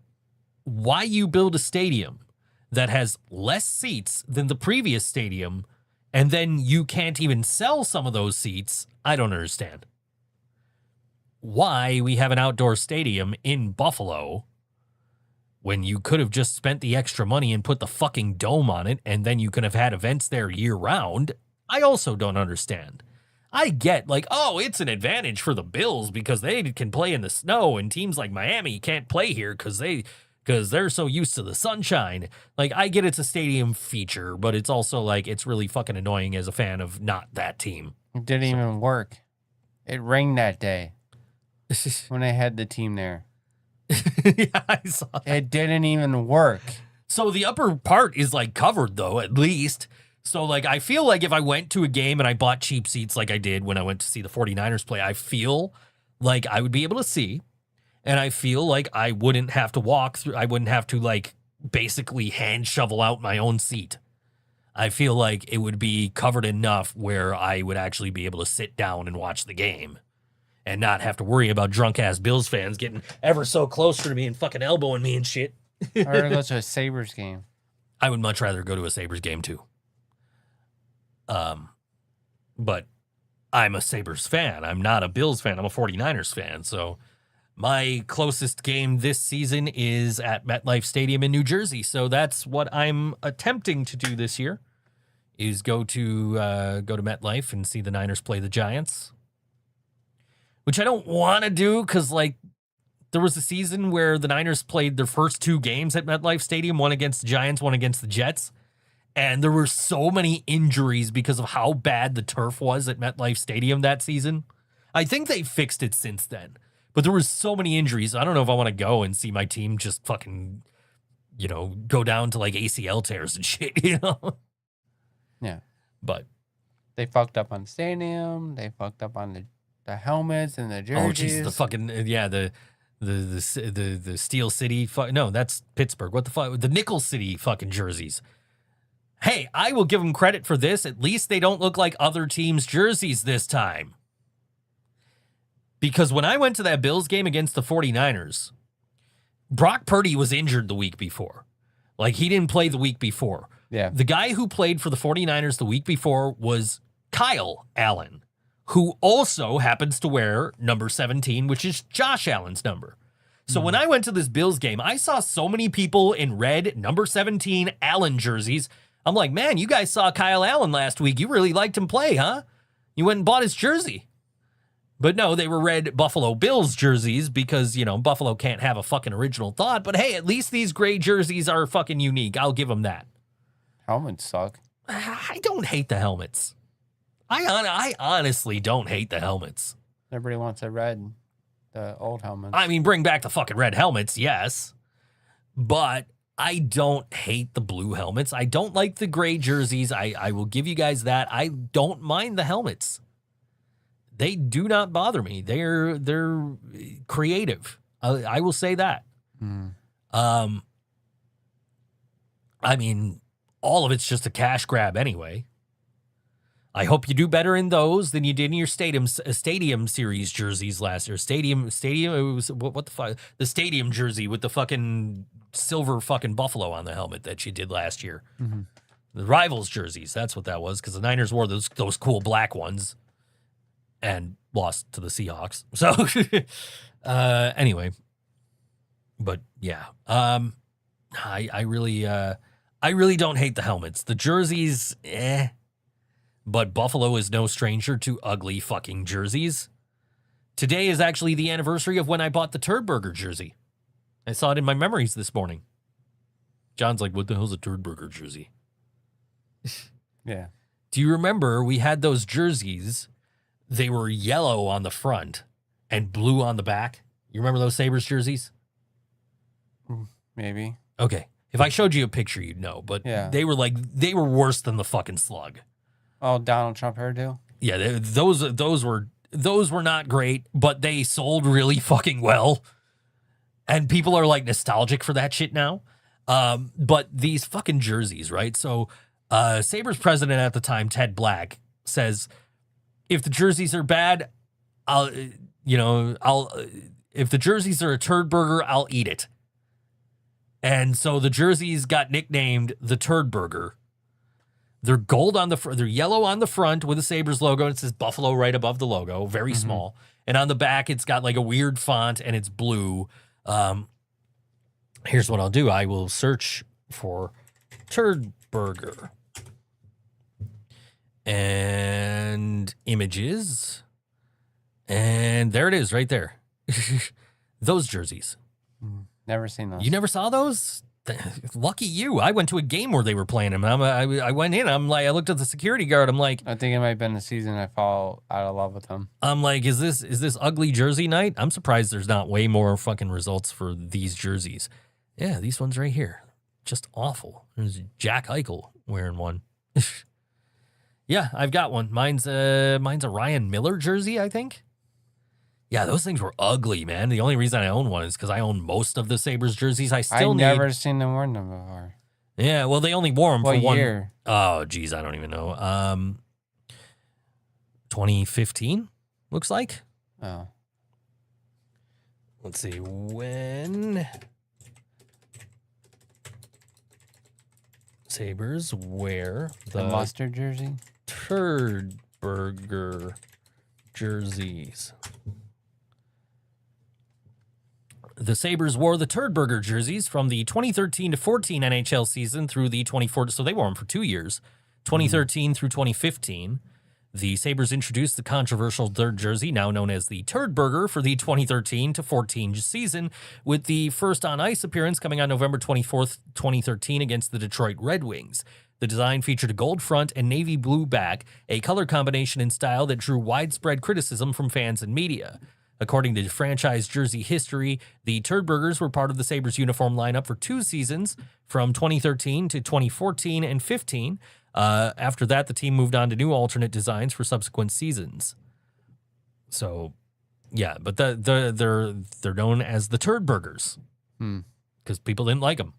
why you build a stadium that has less seats than the previous stadium and then you can't even sell some of those seats, I don't understand. Why we have an outdoor stadium in Buffalo when you could have just spent the extra money and put the fucking dome on it and then you could have had events there year round, I also don't understand. I get like, oh, it's an advantage for the Bills because they can play in the snow and teams like Miami can't play here because they're so used to the sunshine. Like, I get it's a stadium feature, but it's also like, it's really fucking annoying as a fan of not that team. It didn't even work. It rained that day when they had the team there. Yeah, I saw that. It didn't even work. So the upper part is like covered though, at least. So like, I feel like if I went to a game and I bought cheap seats like I did when I went to see the 49ers play, I feel like I would be able to see. And I feel like I wouldn't have to walk through. I wouldn't have to like basically hand shovel out my own seat. I feel like it would be covered enough where I would actually be able to sit down and watch the game and not have to worry about drunk-ass Bills fans getting ever so closer to me and fucking elbowing me and shit. Or go to a Sabres game. I would much rather go to a Sabres game, too. But I'm a Sabres fan. I'm not a Bills fan. I'm a 49ers fan. So my closest game this season is at MetLife Stadium in New Jersey. So that's what I'm attempting to do this year, is go to MetLife and see the Niners play the Giants. Which I don't want to do because, like, there was a season where the Niners played their first 2 games at MetLife Stadium, one against the Giants, one against the Jets. And there were so many injuries because of how bad the turf was at MetLife Stadium that season. I think they fixed it since then. But there were so many injuries. I don't know if I want to go and see my team just fucking, go down to like ACL tears and shit, Yeah. But they fucked up on the stadium. They fucked up on the helmets and the jerseys. oh, jeez, the fucking, the Steel City. No, that's Pittsburgh. What the fuck? The Nickel City fucking jerseys. Hey, I will give them credit for this. At least they don't look like other teams' jerseys this time. Because when I went to that Bills game against the 49ers, Brock Purdy was injured the week before. Like, he didn't play the week before. Yeah. The guy who played for the 49ers the week before was Kyle Allen, who also happens to wear number 17, which is Josh Allen's number. So when I went to this Bills game, I saw so many people in red number 17 Allen jerseys. I'm like, man, you guys saw Kyle Allen last week. You really liked him play, huh? You went and bought his jersey. But no, they were red Buffalo Bills jerseys because, Buffalo can't have a fucking original thought. But hey, at least these gray jerseys are fucking unique. I'll give them that. Helmets suck. I don't hate the helmets. I honestly don't hate the helmets. Everybody wants the old helmets. I mean, bring back the fucking red helmets, yes. But I don't hate the blue helmets. I don't like the gray jerseys. I will give you guys that. I don't mind the helmets. They do not bother me. They're creative. I will say that. I mean, all of it's just a cash grab anyway. I hope you do better in those than you did in your stadium series jerseys last year. Stadium. It was what the fuck? The stadium jersey with the fucking silver fucking buffalo on the helmet that you did last year. Mm-hmm. The rivals jerseys. That's what that was, because the Niners wore those cool black ones and lost to the Seahawks. So anyway, but yeah, I really don't hate the helmets. The jerseys, but Buffalo is no stranger to ugly fucking jerseys. Today is actually the anniversary of when I bought the Turd Burger jersey. I saw it in my memories this morning. John's like, what the hell's a Turd Burger jersey? Yeah. Do you remember we had those jerseys? They were yellow on the front and blue on the back. You remember those Sabres jerseys? Maybe. Okay. If I showed you a picture, you'd know. But yeah, they were worse than the fucking Slug. Oh, Donald Trump hairdo? Yeah, those were not great, but they sold really fucking well. And people are like nostalgic for that shit now. But these fucking jerseys, right? So Sabres president at the time, Ted Black, says, if the jerseys are bad, if the jerseys are a turd burger, I'll eat it. And so the jerseys got nicknamed the Turd Burger. They're gold on they're yellow on the front with a Sabres logo, and it says Buffalo right above the logo, very small. And on the back, it's got like a weird font, and it's blue. Here's what I'll do. I will search for Turd Burger and images. And there it is right there. Those jerseys. Never seen those. You never saw those? Lucky you. I went to a game where they were playing them. I went in. I'm like, I looked at the security guard. I'm like, I think it might have been the season I fall out of love with them. I'm like, is this ugly jersey night? I'm surprised there's not way more fucking results for these jerseys. Yeah, these ones right here. Just awful. There's Jack Eichel wearing one. Yeah, I've got one. Mine's a Ryan Miller jersey, I think. Yeah, those things were ugly, man. The only reason I own one is because I own most of the Sabres jerseys. I've never seen them wearing them before. Yeah, well, they only wore them What for one year? Oh, geez, I don't even know. 2015 looks like. Oh. Let's see when Sabres wear The mustard jersey? Turd Burger jerseys. The Sabres wore the Turd Burger jerseys from the 2013 to 14 NHL season through the 24. So they wore them for 2 years, 2013 through 2015. The Sabres introduced the controversial third jersey, now known as the Turd Burger, for the 2013 to 14 season, with the first on-ice appearance coming on November 24th, 2013 against the Detroit Red Wings. The design featured a gold front and navy blue back, a color combination and style that drew widespread criticism from fans and media. According to franchise jersey history, the Turd Burgers were part of the Sabres uniform lineup for 2 seasons, from 2013 to 2014 and 15. After that, the team moved on to new alternate designs for subsequent seasons. So, yeah, but they're known as the Turd Burgers because people didn't like them.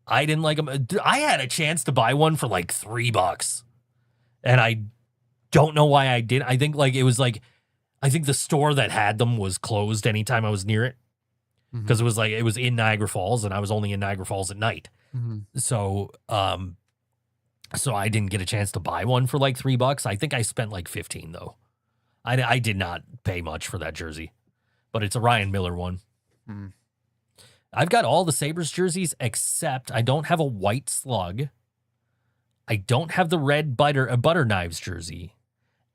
I didn't like them. I had a chance to buy one for like $3, and I don't know why I didn't. I think I think the store that had them was closed anytime I was near it because it was in Niagara Falls, and I was only in Niagara Falls at night. So I didn't get a chance to buy one for like $3. I think I spent like 15 though. I did not pay much for that jersey, but it's a Ryan Miller one. I've got all the Sabres jerseys except I don't have a white slug. I don't have the red butter knives jersey.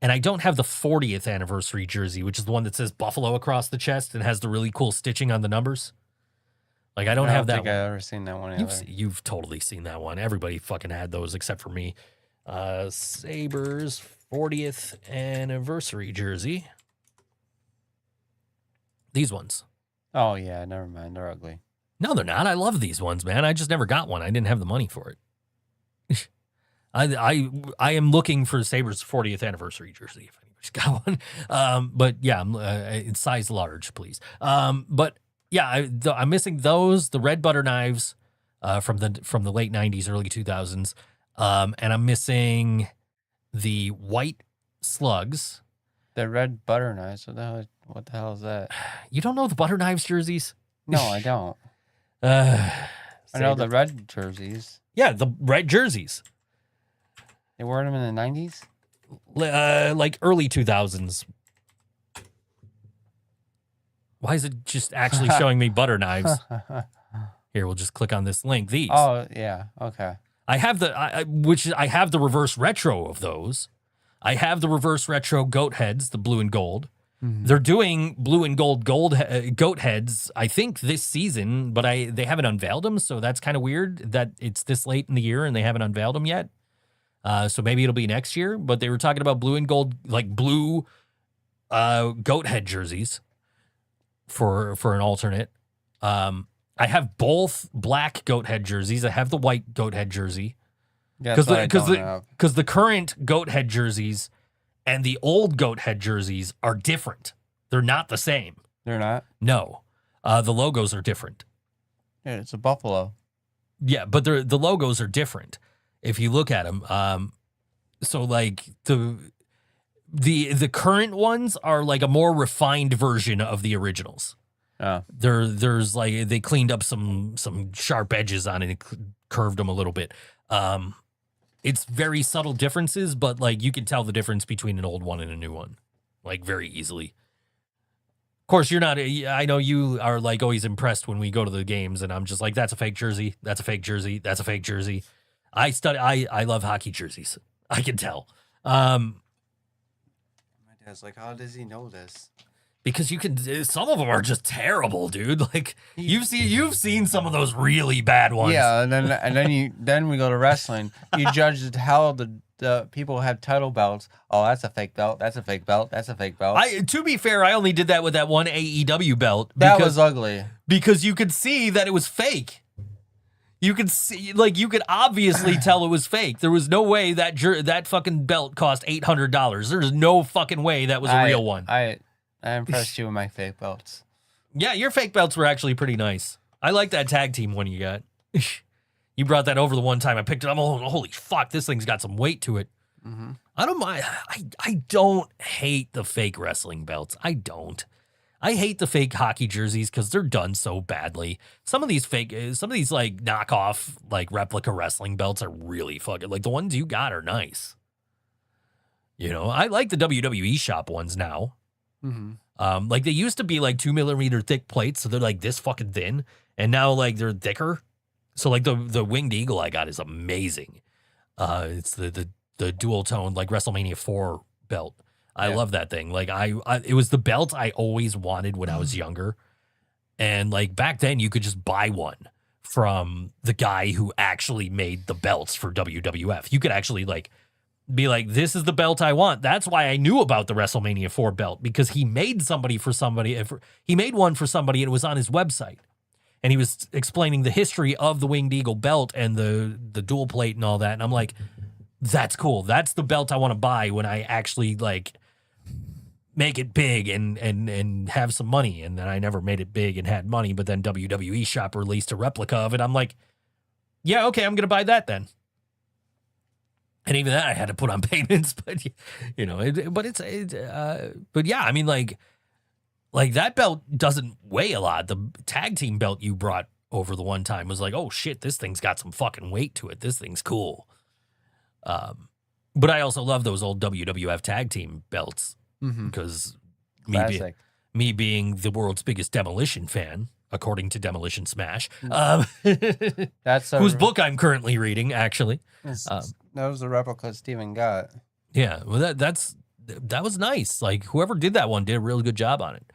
And I don't have the 40th anniversary jersey, which is the one that says Buffalo across the chest and has the really cool stitching on the numbers. Like, I don't have that one. I don't think I've ever seen that one either. You've totally seen that one. Everybody fucking had those except for me. Sabres 40th anniversary jersey. These ones. Oh, yeah, never mind. They're ugly. No, they're not. I love these ones, man. I just never got one. I didn't have the money for it. I am looking for Sabres 40th anniversary jersey if anybody's got one. But yeah, it's size large, please. But yeah, I'm missing those, the red butter knives from the late 90s, early 2000s. And I'm missing the white slugs. The red butter knives. What the hell is that? You don't know the butter knives jerseys? No, I don't. I know the red jerseys. Yeah, the red jerseys. They wore them in the 90s? Like early 2000s. Why is it just actually showing me butter knives? Here, we'll just click on this link. These. Oh, yeah. Okay. I have I have the reverse retro of those. I have the reverse retro goat heads, the blue and gold. They're doing blue and gold goat heads, I think, this season, but they haven't unveiled them, so that's kind of weird that it's this late in the year and they haven't unveiled them yet. So maybe it'll be next year, but they were talking about blue and gold, like blue goat head jerseys for an alternate. I have both black goat head jerseys. I have the white goat head jersey. Yeah, Because the current goat head jerseys and the old goat head jerseys are different. They're not the same. They're not? No. The logos are different. Yeah, it's a buffalo. Yeah, but the logos are different if you look at them. So like the current ones are like a more refined version of the originals. Oh. There's like they cleaned up some sharp edges on it and curved them a little bit. It's very subtle differences, but like you can tell the difference between an old one and a new one, like very easily. Of course, you're not. I know you are like always impressed when we go to the games, and I'm just like, that's a fake jersey. That's a fake jersey. That's a fake jersey. I love hockey jerseys. I can tell. My dad's like, how does he know this? Because you can. Some of them are just terrible, dude. Like you've seen some of those really bad ones. Yeah, and then we go to wrestling. You judge how the people have title belts. Oh, that's a fake belt. That's a fake belt. That's a fake belt. To be fair, I only did that with that one AEW belt. That was ugly. Because you could see that it was fake. You could see, like, you could obviously tell it was fake. There was no way that fucking belt cost $800. There's no fucking way that was a real one. I impressed you with my fake belts. Yeah, your fake belts were actually pretty nice. I like that tag team one you got. You brought that over the one time I picked it up. Oh, holy fuck, this thing's got some weight to it. Mm-hmm. I don't mind. I don't hate the fake wrestling belts. I don't. I hate the fake hockey jerseys because they're done so badly. Some of these like knockoff, like replica wrestling belts are really fucking, like the ones you got are nice. You know, I like the WWE shop ones now. Mm-hmm. Like they used to be like 2 millimeter thick plates, so they're like this fucking thin, and now like they're thicker. So like the winged eagle I got is amazing. It's the dual tone like WrestleMania 4 belt. I love that thing. Like it was the belt I always wanted when I was younger. And like back then you could just buy one from the guy who actually made the belts for WWF. You could actually like be like, this is the belt I want. That's why I knew about the WrestleMania 4 belt, because he made somebody for somebody. He made one for somebody and it was on his website. And he was explaining the history of the Winged Eagle belt and the dual plate and all that. And I'm like, that's cool. That's the belt I want to buy when I actually like make it big and have some money. And then I never made it big and had money, but then WWE Shop released a replica of it. I'm like, yeah, okay, I'm going to buy that then. And even that I had to put on payments, but you know, but yeah, I mean like that belt doesn't weigh a lot. The tag team belt you brought over the one time was like, oh shit, this thing's got some fucking weight to it. This thing's cool. But I also love those old WWF tag team belts because me being the world's biggest Demolition fan, according to Demolition Smash, That's whose book I'm currently reading, actually. that was the replica Steven got. Yeah, well, that was nice. Like whoever did that one did a really good job on it.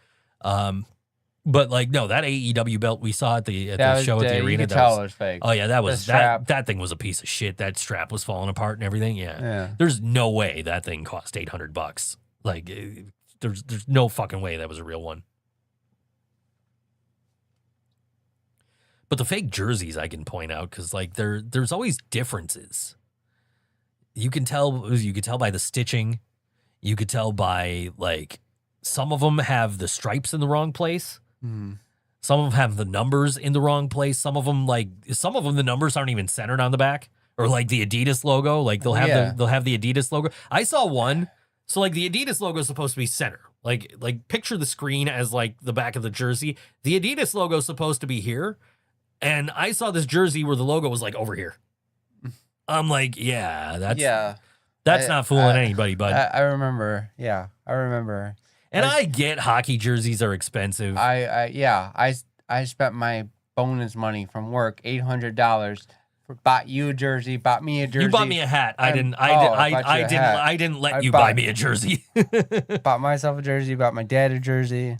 But like no, that AEW belt we saw at the show at the arena, you could tell it was fake. oh yeah, that was strap. that thing was a piece of shit. That strap was falling apart and everything. Yeah. There's no way that thing cost $800. Like there's no fucking way that was a real one. But the fake jerseys I can point out because like there's always differences. You can tell by the stitching. You could tell by like some of them have the stripes in the wrong place. Some of them have the numbers in the wrong place. Some of them the numbers aren't even centered on the back, or like the Adidas logo. Like they'll have the Adidas logo. I saw one. So like the Adidas logo is supposed to be center. Like picture the screen as like the back of the jersey. The Adidas logo is supposed to be here. And I saw this jersey where the logo was like over here. I'm like, yeah, that's not fooling anybody, bud. I remember. Yeah, I remember. And I get hockey jerseys are expensive. I spent my bonus money from work, $800, bought you a jersey, bought me a jersey. You bought me a hat. I didn't let you buy me a jersey. Bought myself a jersey, bought my dad a jersey.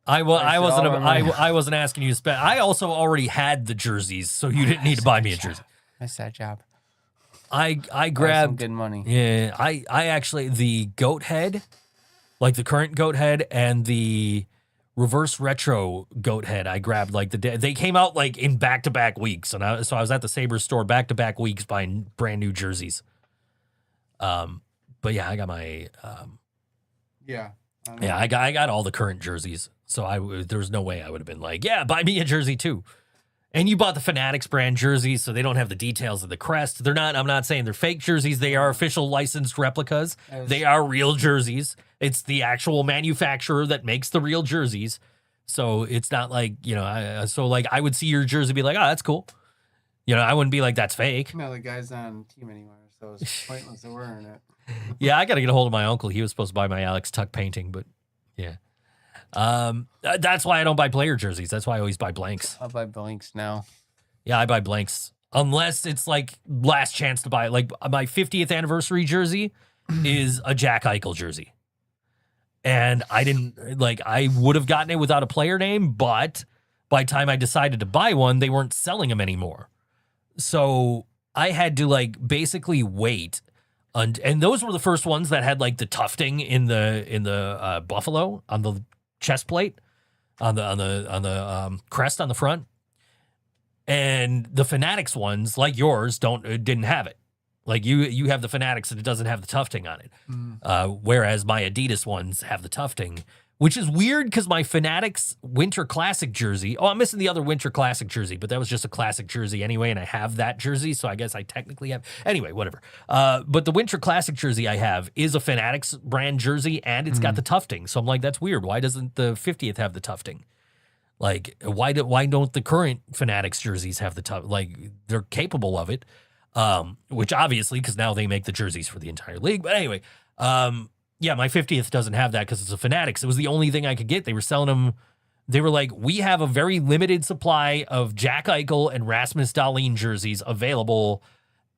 I wasn't asking you to spend. I also already had the jerseys, so you didn't need to buy me a jersey. That's that job. I grabbed some good money. Yeah, I actually the goat head, like the current goat head and the reverse retro goat head. I grabbed like they came out like in back-to-back weeks, and I was at the Sabres store back-to-back weeks buying brand new jerseys. But yeah, I got my I got all the current jerseys, so there was no way I would have been like, yeah, buy me a jersey too. And you bought the Fanatics brand jerseys, so they don't have the details of the crest. They're not. I'm not saying they're fake jerseys. They are official licensed replicas. They are real jerseys. It's the actual manufacturer that makes the real jerseys. So it's not like, you know, I would see your jersey and be like, oh, that's cool. You know, I wouldn't be like, that's fake. No, the guy's not on the team anymore, so it's pointless to wearing it. Yeah, I got to get a hold of my uncle. He was supposed to buy my Alex Tuck painting, but yeah. That's why I don't buy player jerseys. That's why I always buy blanks. I'll buy blanks now. Yeah, I buy blanks. Unless it's like last chance to buy. Like my 50th anniversary jersey is a Jack Eichel jersey. And I would have gotten it without a player name, but by the time I decided to buy one, they weren't selling them anymore. So I had to like basically wait. And those were the first ones that had like the tufting in the buffalo on the chest plate, on the crest on the front. And the Fanatics ones, like yours, didn't have it. Like you have the Fanatics and it doesn't have the tufting on it. Whereas my Adidas ones have the tufting, which is weird because my Fanatics Winter Classic jersey. Oh, I'm missing the other Winter Classic jersey, but that was just a classic jersey anyway, and I have that jersey, so I guess I technically have. Anyway, whatever. But the Winter Classic jersey I have is a Fanatics brand jersey, and it's got the tufting. So I'm like, that's weird. Why doesn't the 50th have the tufting? Like, why don't the current Fanatics jerseys have the tufting? Like, they're capable of it, which obviously, because now they make the jerseys for the entire league. But anyway, yeah, my 50th doesn't have that because it's a Fanatics. It was the only thing I could get. They were selling them. They were like, we have a very limited supply of Jack Eichel and Rasmus Dahlin jerseys available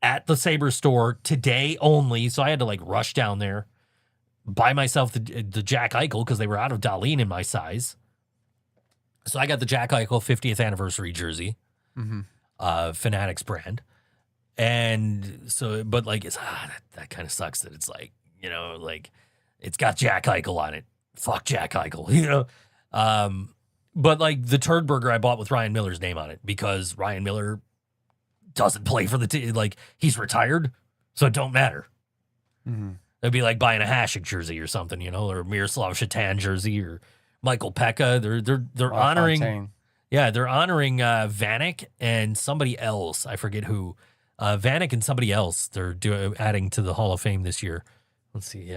at the Sabres store today only. So I had to like rush down there, buy myself the Jack Eichel because they were out of Dahlin in my size. So I got the Jack Eichel 50th anniversary jersey, Fanatics brand. And so, but like, it's that kind of sucks that it's like, you know, like it's got Jack Eichel on it. Fuck Jack Eichel, you know? But like the turd burger I bought with Ryan Miller's name on it because Ryan Miller doesn't play for the team. Like he's retired, so it don't matter. It'd be like buying a Hasek jersey or something, you know, or Miroslav Shatan jersey or Michael Pekka. They're honoring, Fontaine. yeah, they're honoring Vanek and somebody else. I forget who. Vanek and somebody else. They're adding to the Hall of Fame this year. Let's see.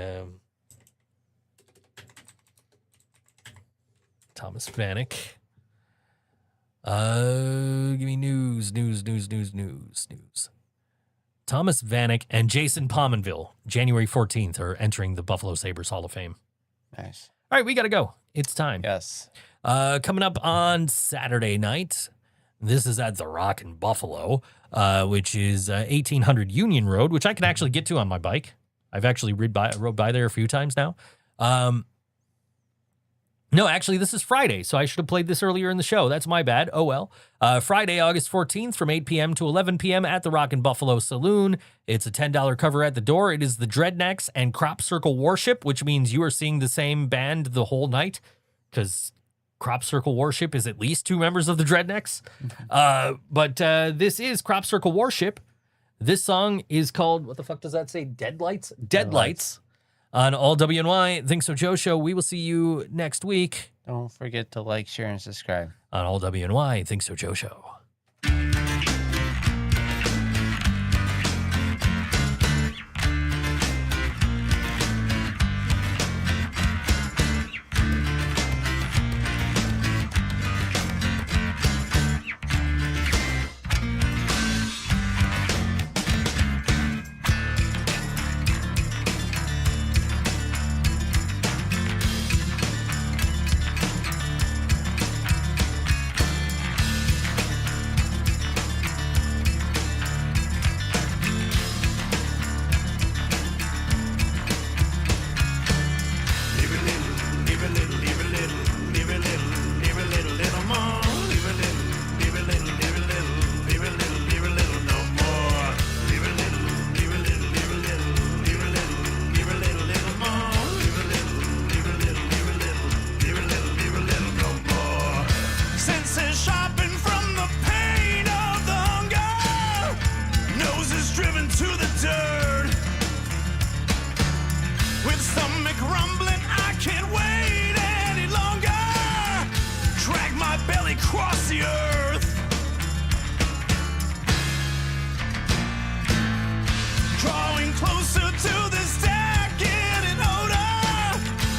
Thomas Vanek. Give me news. Thomas Vanek and Jason Pominville, January 14th, are entering the Buffalo Sabres Hall of Fame. Nice. All right, we got to go. It's time. Yes. Coming up on Saturday night, this is at the Rock in Buffalo, which is 1800 Union Road, which I can actually get to on my bike. I've actually rode by there a few times now. No, actually, this is Friday, so I should have played this earlier in the show. That's my bad. Oh, well. Friday, August 14th from 8 p.m. to 11 p.m. at the Rock in Buffalo Saloon. It's a $10 cover at the door. It is the Dreadnecks and Crop Circle Worship, which means you are seeing the same band the whole night because Crop Circle Worship is at least two members of the Dreadnecks. But this is Crop Circle Worship. This song is called, what the fuck does that say? Deadlights? Deadlights. On All WNY, Think So Joe Show. We will see you next week. Don't forget to like, share, and subscribe. On All WNY, Think So Joe Show. Across the earth, drawing closer to this decadent odor.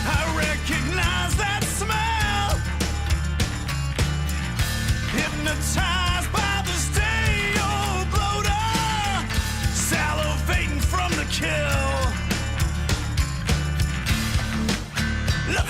I recognize that smell, hypnotized by the stale bloater, salivating from the kill. Look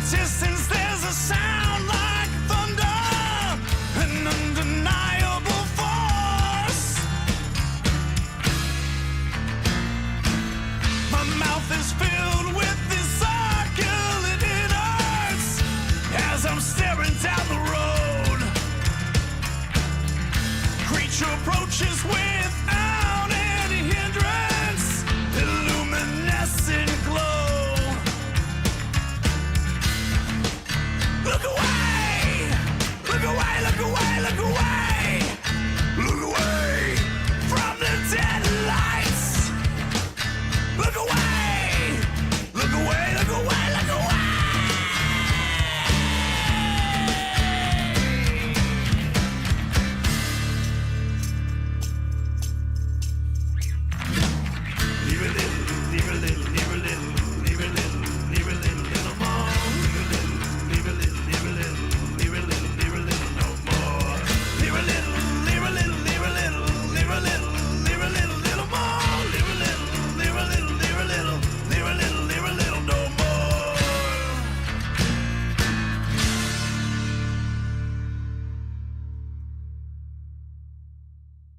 artists and